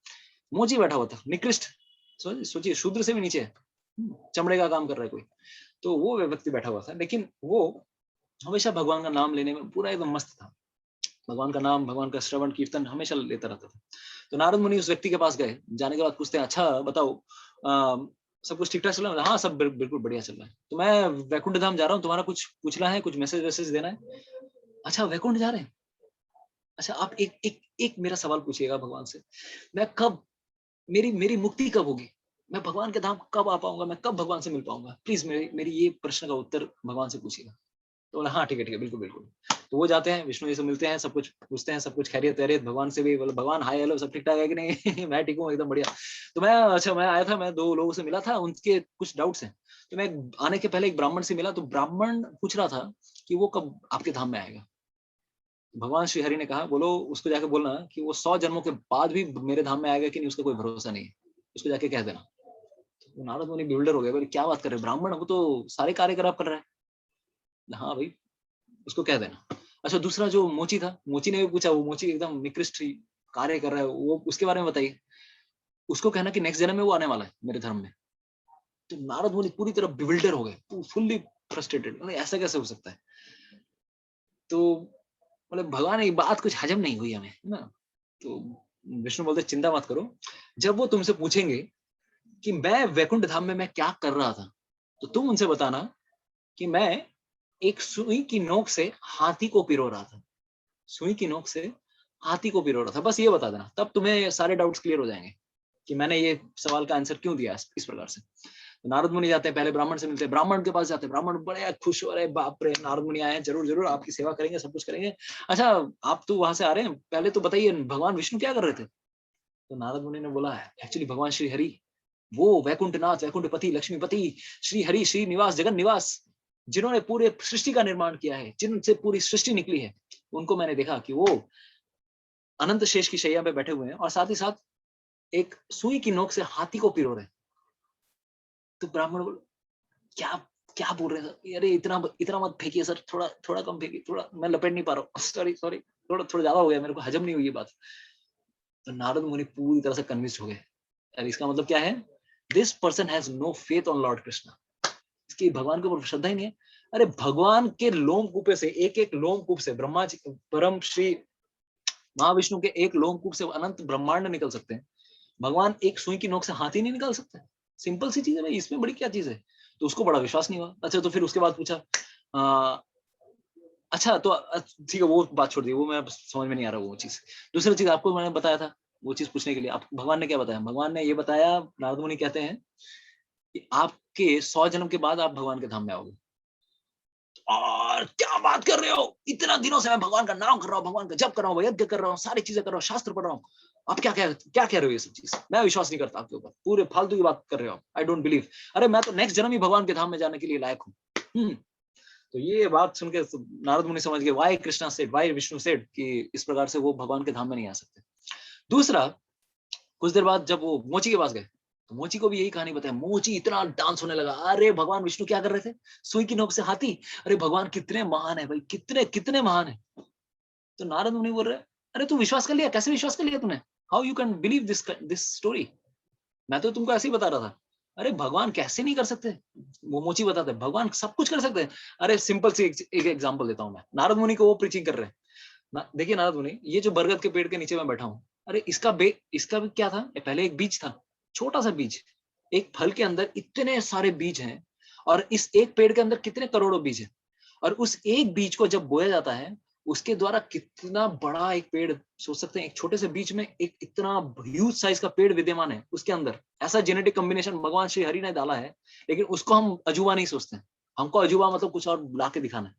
मोची बैठा हुआ था, निकृष्ट, सोचिए शूद्र से भी नीचे है, चमड़े का काम कर रहा है कोई। तो वो व्यक्ति बैठा हुआ था, लेकिन वो हमेशा भगवान का नाम लेने में पूरा एकदम मस्त था, भगवान का नाम, भगवान का श्रवण कीर्तन हमेशा लेता रहता था। तो नारद मुनि उस व्यक्ति के पास गए, जाने के बाद पूछते हैं, अच्छा बताओ सब कुछ ठीक ठाक चल रहा है? हाँ, सब बिल्कुल बढ़िया चल रहा है। तो मैं वैकुंठ धाम जा रहा हूँ, तुम्हारा कुछ पूछना है, कुछ मैसेज वैसेज देना है? अच्छा वैकुंठ जा रहे हैं, अच्छा आप एक एक एक मेरा सवाल पूछिएगा भगवान से, मैं कब, मेरी मेरी मुक्ति कब होगी, मैं भगवान के धाम कब आ पाऊंगा, मैं कब भगवान से मिल पाऊंगा, प्लीज मेरी मेरी ये प्रश्न का उत्तर भगवान से पूछिएगा। तो बोला हाँ ठीक है बिल्कुल बिल्कुल। तो वो जाते हैं, विष्णु जी से मिलते हैं, सब कुछ पूछते हैं, सब कुछ खैरियत वैरियत, भगवान से भी बोले भगवान हाय हेलो सब ठीक ठाक है कि नहीं मैं ठीक हूँ एकदम बढ़िया। तो मैं अच्छा मैं आया था, मैं 2 लोगों से मिला था, उनके कुछ डाउट्स हैं। तो मैं आने के पहले एक ब्राह्मण से मिला, तो ब्राह्मण पूछ रहा था कि वो कब आपके धाम में आएगा। भगवान श्री हरि ने कहा बोलो उसको जाके बोलना कि वो 100 जन्मों के बाद भी मेरे धाम में आएगा कि नहीं उसका कोई भरोसा नहीं है, उसको जाके कह देना। तो नारद मुनि बिल्डर हो गए, बोले क्या बात कर रहे हैं, ब्राह्मण वो तो सारे कार्य खराब कर रहा है। हाँ भाई उसको कह देना। अच्छा दूसरा जो मोची था, मोची ने भी पूछा, वो मोची एकदम निकृष्ट कार्य कर रहा है, वो उसके बारे में बताइए। उसको कहना कि नेक्स्ट जन्म में वो आने वाला है मेरे धर्म में। तो नारद मुनि पूरी तरह बिविल्डर हो गए, फुल्ली फ्रस्ट्रेटेड, ऐसा कैसे हो सकता है। तो बोले भगवान ये बात कुछ हजम नहीं हुई हमें, है ना। तो विष्णु बोलते चिंता मत करो, जब वो तुमसे पूछेंगे कि मैं वैकुंठ धाम में मैं क्या कर रहा था, तो तुम उनसे बताना कि मैं एक सुई की नोक से हाथी को पिरो रहा था, सुई की नोक से हाथी को पिरो रहा था, बस ये बता देना, तब तुम्हें सारे डाउट्स क्लियर हो जाएंगे कि मैंने ये सवाल का आंसर क्यों दिया इस प्रकार से। तो नारद मुनि जाते हैं, पहले ब्राह्मण से मिलते हैं, ब्राह्मण के पास जाते हैं, ब्राह्मण बड़े खुश हो रहे, बाप रे नारद मुनि आए हैं, जरूर जरूर आपकी सेवा करेंगे, सब कुछ करेंगे। अच्छा आप तो वहां से आ रहे हैं, पहले तो बताइए भगवान विष्णु क्या कर रहे थे। तो नारद मुनि ने बोला है एक्चुअली भगवान श्री हरि वो वैकुंठनाथ, वैकुंठपति, लक्ष्मीपति, श्री हरि, श्री निवास, जगन निवास, जिन्होंने पूरे सृष्टि का निर्माण किया है, जिनसे पूरी सृष्टि निकली है, उनको मैंने देखा कि वो अनंत शेष की शैया पे बैठे हुए हैं और साथ ही साथ एक सुई की नोक से हाथी को पिरो रहे। तो ब्राह्मण बोले क्या क्या बोल रहे हैं, अरे इतना इतना मत फेंकिए सर, थोड़ा थोड़ा कम फेंकिए, थोड़ा मैं लपेट नहीं पा रहा हूँ, सॉरी सॉरी, थोड़ा थोड़ा ज्यादा हो गया, मेरे को हजम नहीं हुई ये बात। तो नारद मुनि पूरी तरह से कन्विंस्ड हो गए, अरे इसका मतलब क्या है, this person has no faith on Lord Krishna, इसकी भगवान के ऊपर श्रद्धा ही नहीं है। अरे भगवान के लोमकूपे से, एक एक लोमकूप से ब्रह्मा जी, परम श्री महाविष्णु के एक लोमकूप से अनंत ब्रह्मांड निकल सकते हैं, भगवान एक सुई की नोक से हाथी नहीं निकाल सकते। सिंपल सी चीज है भाई, इसमें बड़ी क्या चीज है। तो उसको बड़ा विश्वास नहीं हुआ। अच्छा तो फिर उसके बाद पूछा अच्छा तो ठीक है वो बात छोड़ दी, वो मैं समझ में नहीं आ रहा वो चीज। दूसरी चीज आपको मैंने बताया था वो चीज पूछने के लिए, आप भगवान ने क्या बताया, भगवान ने ये बताया, नारद मुनि कहते हैं कि आपके 100 जन्म के बाद आप भगवान के धाम में आओगे। और क्या बात कर रहे हो, इतना दिनों से मैं भगवान का नाम कर रहा हूँ, भगवान का जप कर रहा हूँ, यज्ञ कर रहा हूँ, सारी चीजें कर रहा हूँ, शास्त्र पढ़ रहा हूँ, आप क्या कह रहे हो ये सब चीज, मैं विश्वास नहीं करता आपके ऊपर, पूरे फालतू की बात कर रहे हो, आई डोंट बिलीव, अरे मैं तो नेक्स्ट जन्म ही भगवान के धाम में जाने के लिए लायक हूँ। तो ये बात सुन के नारद मुनि समझ गए why Krishna said, why Vishnu said, कि इस प्रकार से वो भगवान के धाम में नहीं आ सकते। दूसरा कुछ देर बाद जब वो मोची के पास गए तो मोची को भी यही कहानी बताया, मोची इतना डांस होने लगा, अरे भगवान विष्णु क्या कर रहे थे, सुई की नोक से हाथी, अरे भगवान कितने महान है भाई, कितने कितने महान है। तो नारद मुनि बोल रहे अरे तू विश्वास कर लिया, कैसे विश्वास कर लिया तूने, how you can believe this story, मैं तो तुमको ऐसे ही बता रहा था। अरे भगवान कैसे नहीं कर सकते, वो मोची बताते भगवान सब कुछ कर सकते हैं। अरे सिंपल सी एक एग्जांपल देता हूं मैं, नारद मुनि को वो प्रीचिंग कर रहे हैं, देखिए नारद मुनि ये जो बरगद के पेड़ के नीचे मैं बैठा हूँ, अरे इसका भी क्या था, पहले एक बीज था, छोटा सा बीज, एक फल के अंदर इतने सारे बीज हैं और इस एक पेड़ के अंदर कितने करोड़ों बीज हैं, और उस एक बीज को जब बोया जाता है उसके द्वारा कितना बड़ा एक पेड़, सोच सकते हैं एक छोटे से बीच में एक इतना ह्यूज साइज का पेड़ विद्यमान है उसके अंदर, ऐसा जेनेटिक कॉम्बिनेशन भगवान श्री हरि ने डाला है, लेकिन उसको हम अजूबा नहीं सोचते, हमको अजूबा मतलब कुछ और ला के दिखाना है।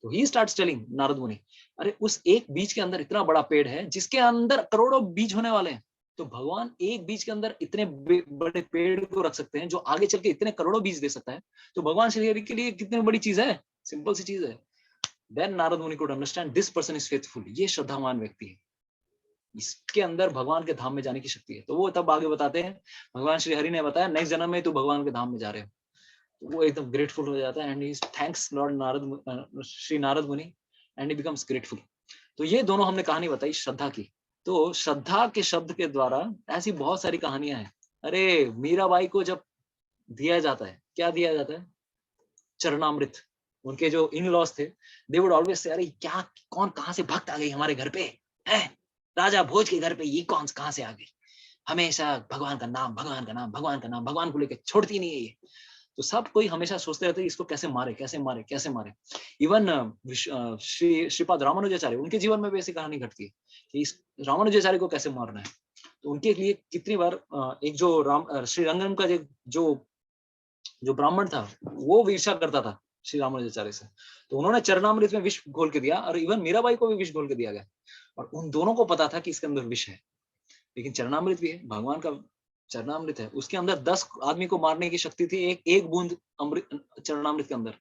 तो ही स्टार्ट्स टेलिंग नारद मुनि, अरे उस एक बीज के अंदर इतना बड़ा पेड़ है जिसके अंदर करोड़ों बीज होने वाले हैं, तो भगवान एक बीज के अंदर इतने बड़े पेड़ को रख सकते हैं जो आगे चल के इतने करोड़ों बीज दे सकता है, तो भगवान श्री हरि के लिए कितनी बड़ी चीज है, सिंपल सी चीज है। Then नारद मुनि could understand this person is faithful, ये श्रद्धावान व्यक्ति है, इसके अंदर भगवान के धाम में जाने की शक्ति है। तो वो तब आगे बताते हैं, भगवान श्री हरि ने बताया नेक्स्ट जन्म में तो भगवान के धाम में जा रहे हो, तो वो एकदम ग्रेटफुल हो जाता है and he thanks Lord Narad, Shri Narad मुनि, एंड ही बिकम्स ग्रेटफुल। तो ये दोनों हमने कहानी बताई श्रद्धा की। तो श्रद्धा के शब्द के द्वारा ऐसी बहुत सारी कहानियां हैं। अरे मीराबाई को जब दिया जाता है, क्या दिया जाता है, चरणामृत, उनके जो इन लॉज थे, दे वुड ऑलवेज से, अरे क्या, कौन कहाँ से भक्त आ गई हमारे घर पे है, राजा भोज के घर पे ये कौन कहाँ से आ गई, हमेशा भगवान का नाम, भगवान का नाम, भगवान का नाम, भगवान को लेकर छोड़ती नहीं है ये। तो सब कोई हमेशा सोचते रहते इसको कैसे मारे, कैसे मारे, कैसे मारे। इवन श्रीपाद रामानुजाचार्य, उनके जीवन में भी ऐसी कहानी घटती है कि इस रामानुजाचार्य को कैसे मारना है। तो उनके लिए कितनी बार एक जो श्रीरंगम का जो ब्राह्मण था वो ईर्ष्या करता था श्री रामानुजाचार्य से, तो उन्होंने चरणामृत में विष घोल के दिया, और इवन मीराबाई को भी विष घोल के दिया गया, और उन दोनों को पता था कि इसके अंदर विष है, लेकिन चरणामृत भी है, भगवान का चरणामृत है, उसके अंदर 10 आदमी को मारने की शक्ति थी एक बूंद अमृत चरणामृत के अंदर।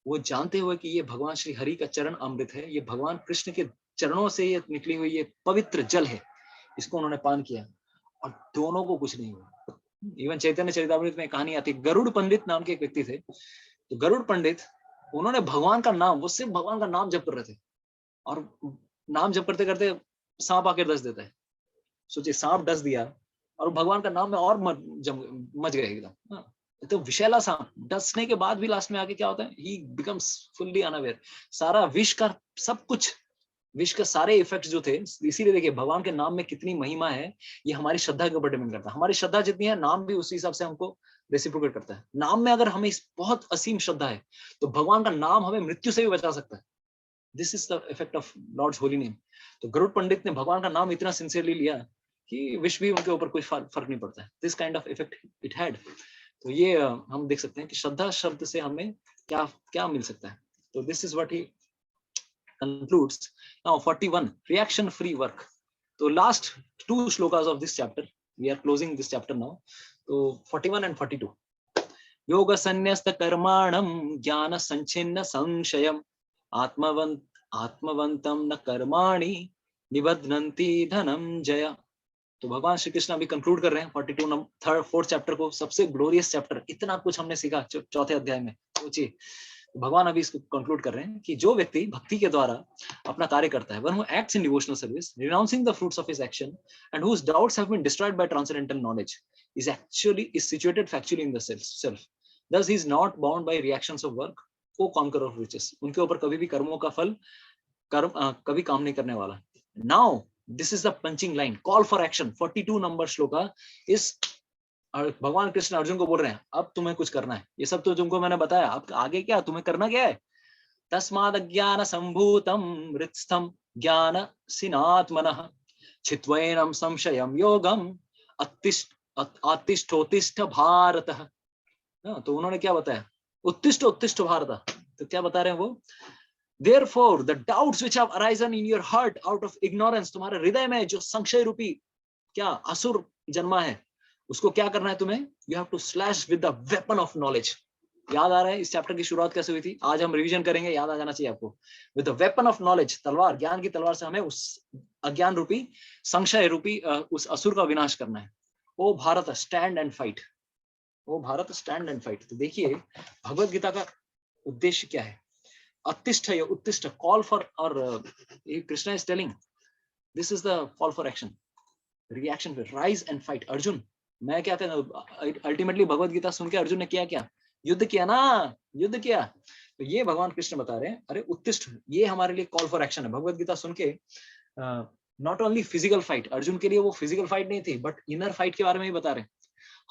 वो जानते हुए कि ये भगवान श्री हरि का चरण अमृत है, ये भगवान कृष्ण के चरणों से ये निकली हुई ये पवित्र जल है, इसको उन्होंने पान किया और दोनों को कुछ नहीं हुआ। इवन चैतन्य चरितामृत में कहानी आती है, गरुड़ पंडित नाम के एक व्यक्ति थे, तो गरुड़ पंडित, उन्होंने भगवान का नाम, वो सिर्फ भगवान का नाम जप कर रहे थे, और नाम जप करते करते सांप आके डस देता है। सोचिए, सांप डस दिया और भगवान का नाम में और मच गए एकदम। तो विषैला सांप डसने के बाद भी लास्ट में आके क्या होता है, ही बिकम्स फुल्ली अनअवेयर। सारा विष का सब कुछ, विष के सारे इफेक्ट्स जो थे, इसीलिए देखिए भगवान के नाम में कितनी महिमा है, ये हमारी श्रद्धा के ऊपर डिपेंड करता है। हमारी श्रद्धा जितनी है, नाम भी उसी हिसाब से हमको रेसिप्रोकेट करता है। नाम में अगर हमें इस बहुत असीम श्रद्धा है, तो भगवान का नाम हमें मृत्यु से भी बचा सकता है। This is the effect of Lord's holy name. तो गरुड़ पंडित ने भगवान का नाम इतना सिंसियरली लिया कि विष भी उनके ऊपर कोई फर्क नहीं पड़ता है। This kind of effect it had. तो ये हम देख सकते हैं कि श्रद्धा शब्द से हमें क्या क्या मिल सकता है। तो this is what he concludes. Now 41, reaction free work. So last 2 shlokas of this chapter, we are closing this chapter now. So 41 and 42. Yoga sannyasta karmanam jnana sanchhinna samshayam atmavantam na karmani nibadnanti dhanam jaya. तो भगवान श्री कृष्ण अभी conclude कर रहे हैं 42 3rd 4th chapter को, सबसे glorious chapter. इतना कुछ हमने सीखा चौथे अध्याय में, सोचिए। भगवान अभी इसको कंक्लूड कर रहे हैं कि जो व्यक्ति भक्ति के द्वारा अपना कार्य करता है, one who acts in devotional service, renouncing the fruits of his action, and whose doubts have been destroyed by transcendental knowledge, is situated factually in the self. Thus he is not bound by reactions of work, co-conqueror of riches. उनके ऊपर कभी भी कर्मों का फल कभी काम नहीं करने वाला। Now this is the punching line, call for action. 42 number shloka इस भगवान कृष्ण अर्जुन को बोल रहे हैं, अब तुम्हें कुछ करना है। ये सब तो तुमको मैंने बताया, अब आगे क्या तुम्हें करना क्या है। तस्माद् अज्ञान संभूतम हृत्स्थम ज्ञान सिनात्मनः छित्वैनं संशयं योगम उत्तिष्ठोत्तिष्ठ भारतः। तो उन्होंने क्या बताया, उत्तिष्ठ उत्तिष्ठ भारत। तो क्या बता रहे हैं वो, Therefore, the doubts which have arisen in your heart out of ignorance, तुम्हारे हृदय में जो संशय रूपी क्या असुर जन्मा है, उसको क्या करना है तुम्हें, you have to slash with the weapon of knowledge. याद आ रहा है इस चैप्टर की शुरुआत कैसे हुई थी, आज हम रिवीजन करेंगे, याद आ जाना चाहिए आपको। With the weapon of knowledge, तलवार, ज्ञान की तलवार से हमें उस अज्ञान रूपी, संशय रूपी उस असुर का विनाश करना है। O Bharat stand and fight, O Bharat stand and fight. तो देखिए भगवत गीता का उद्देश्य क्या है, उत्तिष्ठ या उत्तिष्ठ, कॉल फॉर, और Krishna is telling this is the call for action, reaction पे, राइज एंड फाइट। अर्जुन, मैं क्या कहता, अल्टीमेटली भगवत गीता सुन के अर्जुन ने क्या, युद्ध किया ना, युद्ध किया। तो ये भगवान कृष्ण बता रहे हैं, अरे उत्तिष्ठ, ये हमारे लिए कॉल फॉर एक्शन है। भगवत गीता सुन के not only physical fight, Arjun के लिए वो फिजिकल फाइट नहीं थी, बट इनर फाइट के बारे में ही बता रहे हैं।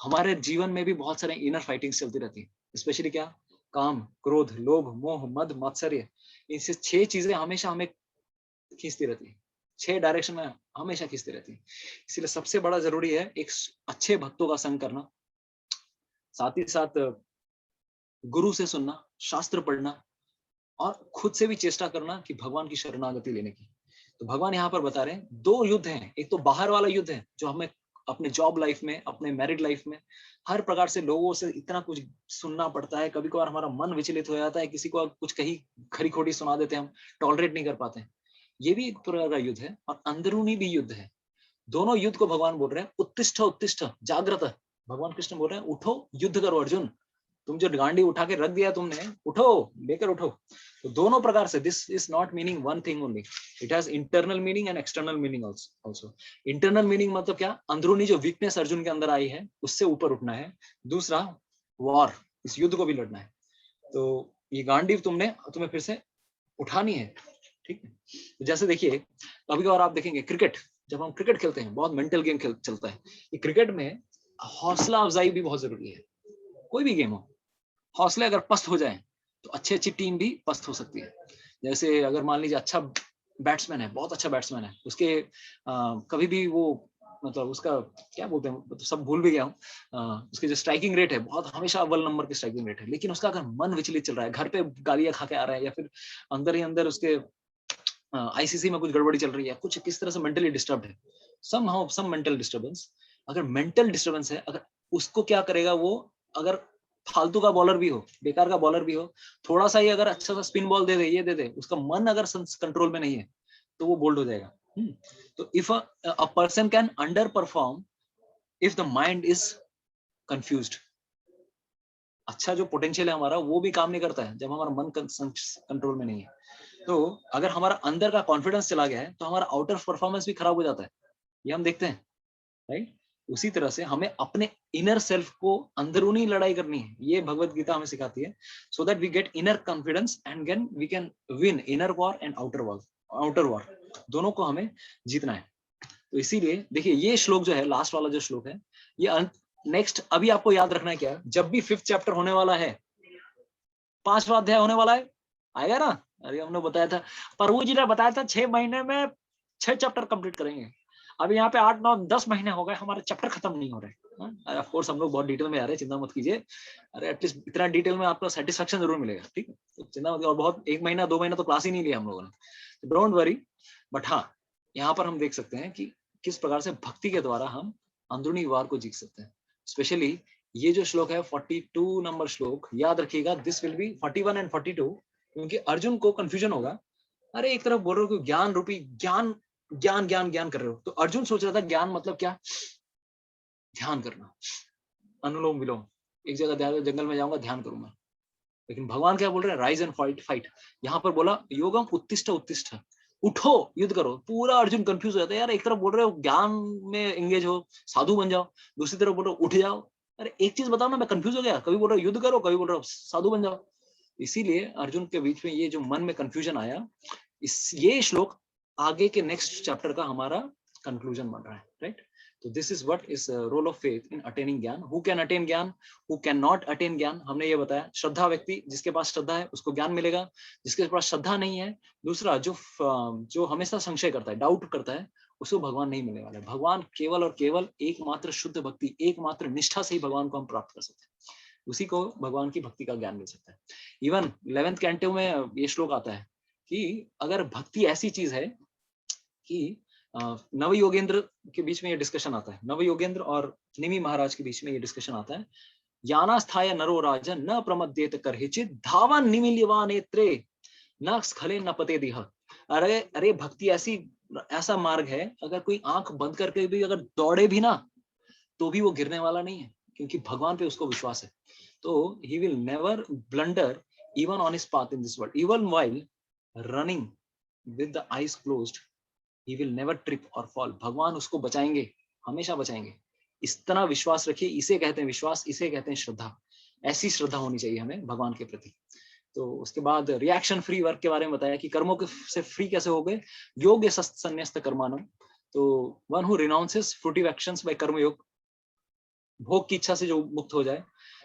हमारे जीवन में भी बहुत सारे इनर फाइटिंग चलती रहती है, स्पेशली क्या, काम, क्रोध, लोभ, मोह, मद, मात्सर्य। इनसे 6 चीजें हमेशा हमें खींचती रहती है, 6 डायरेक्शन में हमेशा खींचती रहती है। इसलिए सबसे बड़ा जरूरी है एक अच्छे भक्तों का संग करना, साथ ही साथ गुरु से सुनना, शास्त्र पढ़ना, और खुद से भी चेष्टा करना कि भगवान की शरणागति लेने की। तो भगवान यहाँ पर बता रहे हैं 2 युद्ध हैं, एक तो बाहर वाला युद्ध है जो हमें अपने जॉब लाइफ में, अपने मैरिड लाइफ में, हर प्रकार से लोगों से इतना कुछ सुनना पड़ता है, कभी कभार हमारा मन विचलित हो जाता है, किसी को कुछ कहीं खरी खोटी सुना देते हैं, हम टॉलरेट नहीं कर पाते हैं। ये भी एक प्रकार का युद्ध है, और अंदरूनी भी युद्ध है। दोनों युद्ध को भगवान बोल रहे हैं, उत्तिष्ठ उत्तिष्ठ, जागृत। भगवान कृष्ण बोल रहे हैं, उठो, युद्ध करो अर्जुन, तुम जो गांडी उठा के रख दिया तुमने, उठो, लेकर उठो। तो दोनों प्रकार से, this is not meaning one thing only, it has internal meaning and external meaning also. Internal meaning मतलब क्या, अंदरूनी जो वीकनेस अर्जुन के अंदर आई है उससे ऊपर उठना है। दूसरा, वॉर, इस युद्ध को भी लड़ना है। तो ये गांडीव तुम्हें फिर से उठानी है, ठीक है। तो जैसे देखिए कभी कभार आप देखेंगे क्रिकेट, जब हम क्रिकेट खेलते हैं बहुत मेंटल गेम चलता है। ये क्रिकेट में हौसला अफजाई भी बहुत जरूरी है। कोई भी गेम हो, हौसले अगर पस्त हो जाए तो अच्छी टीम भी पस्त हो सकती है। जैसे अगर मान लीजिए अच्छा बैट्समैन है, बहुत अच्छा बैट्समैन है, उसके कभी भी वो मतलब उसका क्या बोलते हैं, तो सब भूल भी गया हूँ, उसकी जो स्ट्राइकिंग रेट है बहुत हमेशा अव्वल नंबर की स्ट्राइकिंग रेट है, लेकिन उसका अगर मन विचलित चल रहा है, घर पे गालियां खा के आ रहा है, या फिर अंदर ही अंदर उसके आईसीसी में कुछ गड़बड़ी चल रही है, कुछ किस तरह से मेंटली डिस्टर्ब्ड है, सम मेंटल डिस्टर्बेंस, अगर मेंटल डिस्टर्बेंस है, अगर उसको क्या करेगा वो, अगर फालतू का बॉलर भी हो, बेकार का बॉलर भी हो, थोड़ा सा ही अगर अच्छा सा स्पिन बॉल दे दे, ये दे दे, उसका मन अगर कंट्रोल में नहीं है तो वो बोल्ड हो जाएगा। तो if a person can under perform if the mind is confused, अच्छा जो पोटेंशियल है हमारा वो भी काम नहीं करता है जब हमारा मन कंट्रोल में नहीं है। तो अगर हमारा अंदर का कॉन्फिडेंस चला गया है तो हमारा आउटर परफॉर्मेंस भी खराब हो जाता है, ये हम देखते हैं, राइट। उसी तरह से हमें अपने इनर सेल्फ को अंदरूनी लड़ाई करनी है, ये भगवत गीता हमें सिखाती है, so that we get inner confidence and then we can win inner war and outer war, दोनों को हमें जीतना है। तो इसीलिए देखिए ये श्लोक जो है, लास्ट वाला जो श्लोक है, ये नेक्स्ट अभी आपको याद रखना है क्या, जब भी 5th चैप्टर होने वाला है, 5वां अध्याय होने वाला है, आएगा ना, अरे हमने बताया था, प्रभु जी ने बताया था 6 महीने में 6 चैप्टर कंप्लीट करेंगे। अभी यहाँ पे 8, 9, 10 महीने हो गए, हमारे चैप्टर खत्म नहीं हो रहे। ऑफ कोर्स हम लोग बहुत डिटेल में आ रहे हैं, चिंता मत कीजिए, अरे एटलीस्ट इतना डिटेल में आपको सेटिस्फेक्शन जरूर मिलेगा, ठीक है, तो चिंता मत, और बहुत 1 महीना 2 महीना तो क्लास ही नहीं लिया हम लोगों ने, डोंट वरी। बट हाँ, यहाँ पर हम देख सकते हैं कि किस प्रकार से भक्ति के द्वारा हम अंदरूनी वार को जीत सकते हैं। स्पेशली ये जो श्लोक है 42 नंबर श्लोक, याद रखिएगा, दिस विल बी 41 एंड 42, क्योंकि अर्जुन को कंफ्यूजन होगा, अरे एक तरफ बोल रहे हो कि ज्ञान रूपी ज्ञान ज्ञान ज्ञान ज्ञान कर रहे हो, तो अर्जुन सोच रहा था ज्ञान मतलब क्या, ध्यान करना, अनुलोम विलोम, एक जगह जंगल में जाऊंगा ध्यान करूंगा, लेकिन भगवान क्या बोल रहे हैं, राइज एंड फाइट। यहाँ पर बोला योगम उत्तिष्ठ उत्तिष्ठ, उठो युद्ध करो। पूरा अर्जुन कंफ्यूज हो जाता है, यार एक तरफ बोल रहे हो ज्ञान में एंगेज हो, साधु बन जाओ, दूसरी तरफ बोल रहे हो उठ जाओ, अरे एक चीज बताओ ना, मैं कंफ्यूज हो गया, कभी बोल रहे हो युद्ध करो, कभी बोल रहे हो साधु बन जाओ। इसीलिए अर्जुन के बीच में ये जो मन में कंफ्यूजन आया, ये श्लोक आगे के नेक्स्ट चैप्टर का हमारा कंक्लूजन बन रहा है, राइट। तो this is what is role of faith in attaining gyan, who can attain gyan, who can not attain gyan, हमने ये बताया। श्रद्धा व्यक्ति, जिसके पास श्रद्धा है उसको ज्ञान मिलेगा, जिसके पास श्रद्धा नहीं है, दूसरा जो हमेशा संशय करता है, डाउट करता है, उसको भगवान नहीं मिलने वाला है। भगवान केवल और केवल एकमात्र शुद्ध भक्ति, एकमात्र निष्ठा से ही भगवान को हम प्राप्त कर सकते हैं, उसी को भगवान की भक्ति का ज्ञान मिल सकता है। इवन 11th कैंटो में ये श्लोक आता है कि अगर भक्ति ऐसी चीज है कि नव योगेंद्र के बीच में ये डिस्कशन आता है, नव योगेंद्र और निमि महाराज के बीच में ये डिस्कशन आता है, यानास्थाय नरो राजन न प्रमद्येत करहिचित धावन निमिल्यवा नेत्रे न स्खले न पते दिह। अरे भक्ति ऐसा मार्ग है, अगर कोई आंख बंद करके भी अगर दौड़े भी ना तो भी वो गिरने वाला नहीं है, क्योंकि भगवान पे उसको विश्वास है। तो he will never blunder even on his path in this world, even while running with the eyes closed, he will never trip or fall। भगवान उसको बचाएंगे, हमेशा बचाएंगे, इतना विश्वास रखिए। इसे कहते हैं विश्वास, इसे कहते हैं श्रद्धा। ऐसी श्रद्धा होनी चाहिए हमें भगवान के प्रति। तो उसके बाद रिएक्शन फ्री वर्क के बारे में बताया कि कर्मों के से फ्री कैसे हो गए, योग संन्यस्त कर्माणम। तो one who renounces fruitive actions by karma yoga, भोग की इच्छा से जो मुक्त हो जाए,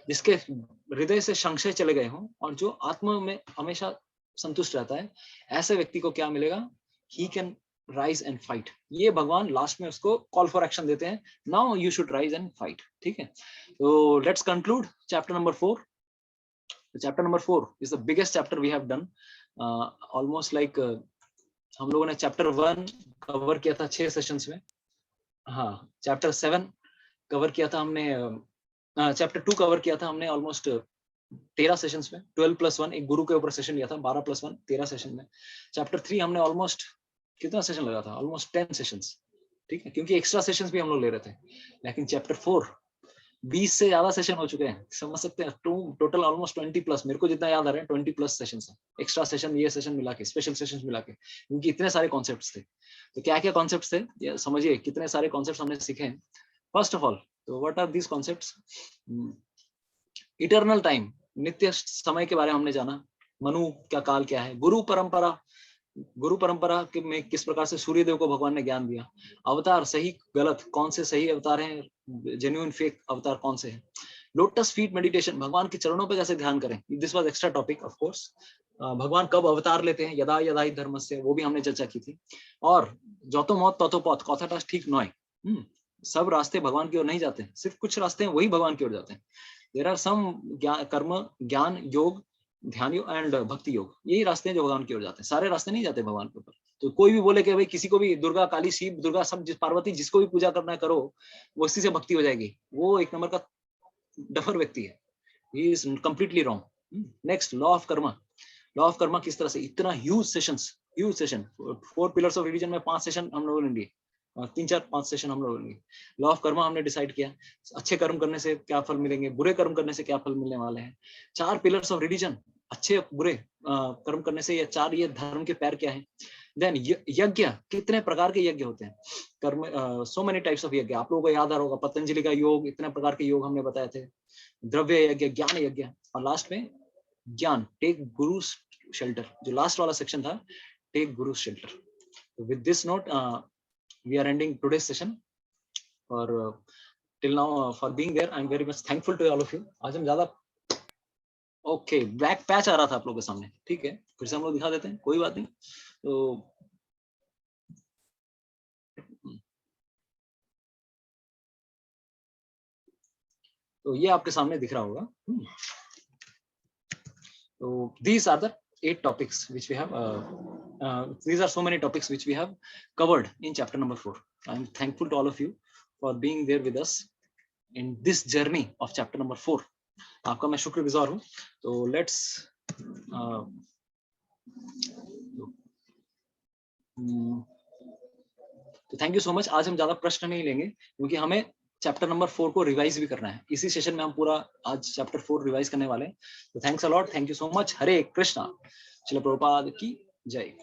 जिसके हृदय से संशय चले गए हों और जो आत्मा में हमेशा संतुष्ट रहता है, ऐसे व्यक्ति को क्या मिलेगा, he can rise and fight. ये भगवान लास्ट में उसको कॉल फॉर एक्शन देते हैं, now you should rise and fight, ठीक है। तो let's conclude chapter number 4। Chapter number 4 is the biggest chapter we have done, almost like हम लोगों ने चैप्टर 1 कवर किया था 6 सेशंस में, हाँ चैप्टर 7 कवर किया था हमने, चैप्टर 2 कवर किया था हमने ऑलमोस्ट 13 सेशंस में, 12+1, एक गुरु के ऊपर सेशन लिया था, 12+1 13 सेशन में। चैप्टर 3 हमने ऑलमोस्ट कितना सेशन लगा था, ऑलमोस्ट 10 सेशंस, ठीक है, क्योंकि एक्स्ट्रा सेशंस भी हम लोग ले रहे थे। लेकिन चैप्टर 4 20 से ज्यादा सेशन हो चुके हैं, समझ सकते हैं, टोटल ऑलमोस्ट 20+, मेरे को जितना याद आ रहा है 20+ सेशंस है, एक्स्ट्रा सेशन, ये सेशन मिला के, स्पेशल सेशंस मिला के, क्योंकि इतने सारे कॉन्सेप्ट्स थे। तो क्या क्या कॉन्सेप्ट्स थे ये समझिए, कितने सारे कॉन्सेप्ट्स हमने सीखे हैं। फर्स्ट ऑफ ऑल, तो what are these concepts? Eternal time, नित्य समय के बारे में हमने जाना, मनु का काल क्या है, गुरु परंपरा में किस प्रकार से सूर्यदेव को भगवान ने ज्ञान दिया, अवतार सही गलत, कौन से सही अवतार हैं, जेन्युइन फेक अवतार कौन से हैं, लोटस फीट मेडिटेशन, भगवान के चरणों पे कैसे ध्यान करें, this was extra topic of course. भगवान कब अवतार लेते हैं, यदा यदा ही धर्म से, वो भी हमने चर्चा की थी। और जौतो मौत ततो पौत, कथाटास ठीक नॉय, सब रास्ते भगवान की ओर नहीं जाते, सिर्फ कुछ रास्ते हैं वही भगवान की ओर जाते हैं। देयर आर सम कर्म, ज्ञान योग, ध्यान योग एंड भक्ति योग, यही रास्ते हैं जो भगवान की ओर जाते हैं, सारे रास्ते नहीं जाते भगवान के ऊपर। तो कोई भी बोले कि भाई किसी को भी दुर्गा काली शिव दुर्गा सब पार्वती जिसको भी पूजा करना है करो, वो इसी से भक्ति हो जाएगी, वो एक नंबर का डफर व्यक्ति है, he is completely wrong. Next, law of Karma किस तरह से, इतना huge session 4 pillars of religion में 5 सेशन हम लोगों ने लिए, 3-4-5 सेशन हम लोगों ने। लॉ ऑफ कर्मा हमने डिसाइड किया, अच्छे कर्म करने से क्या फल मिलेंगे, बुरे कर्म करने से क्या फल मिलने वाले हैं। 4 पिलर्स ऑफ रिलीजन, अच्छे बुरे कर्म करने से ये 4 ये धर्म के पैर क्या है। देन यज्ञ, कितने प्रकार के यज्ञ होते हैं, कर्म सो मेनी टाइप्स ऑफ यज्ञ, आप लोगों को याद आ होगा पतंजलि का योग, इतने प्रकार के योग हमने बताए थे। द्रव्य यज्ञ, ज्ञान यज्ञ, और लास्ट में ज्ञान, टेक गुरु शेल्टर, जो लास्ट वाला सेक्शन था, take Guru shelter. With this note we are ending today's session, or till now for being there I am very much thankful to all of you। आज हम ज्यादा okay black patch आ रहा था आप लोगों के सामने, ठीक है, फिर से हम लोग दिखा देते हैं, कोई बात नहीं। तो ये आपके सामने दिख रहा होगा। तो these are the 8 topics which we have these are so many topics which we have covered in chapter number 4। I am thankful to all of you for being there with us in this journey of chapter number 4। आपका मैं शुक्रगुजार हूँ। तो let's तो thank you so much. आज हम ज्यादा प्रश्न नहीं लेंगे क्योंकि हमें चैप्टर नंबर 4 को रिवाइज भी करना है, इसी सेशन में हम पूरा आज चैप्टर 4 रिवाइज करने वाले हैं। तो thanks a lot, thank you so much. Hare Krishna, Srila Prabhupada की जय।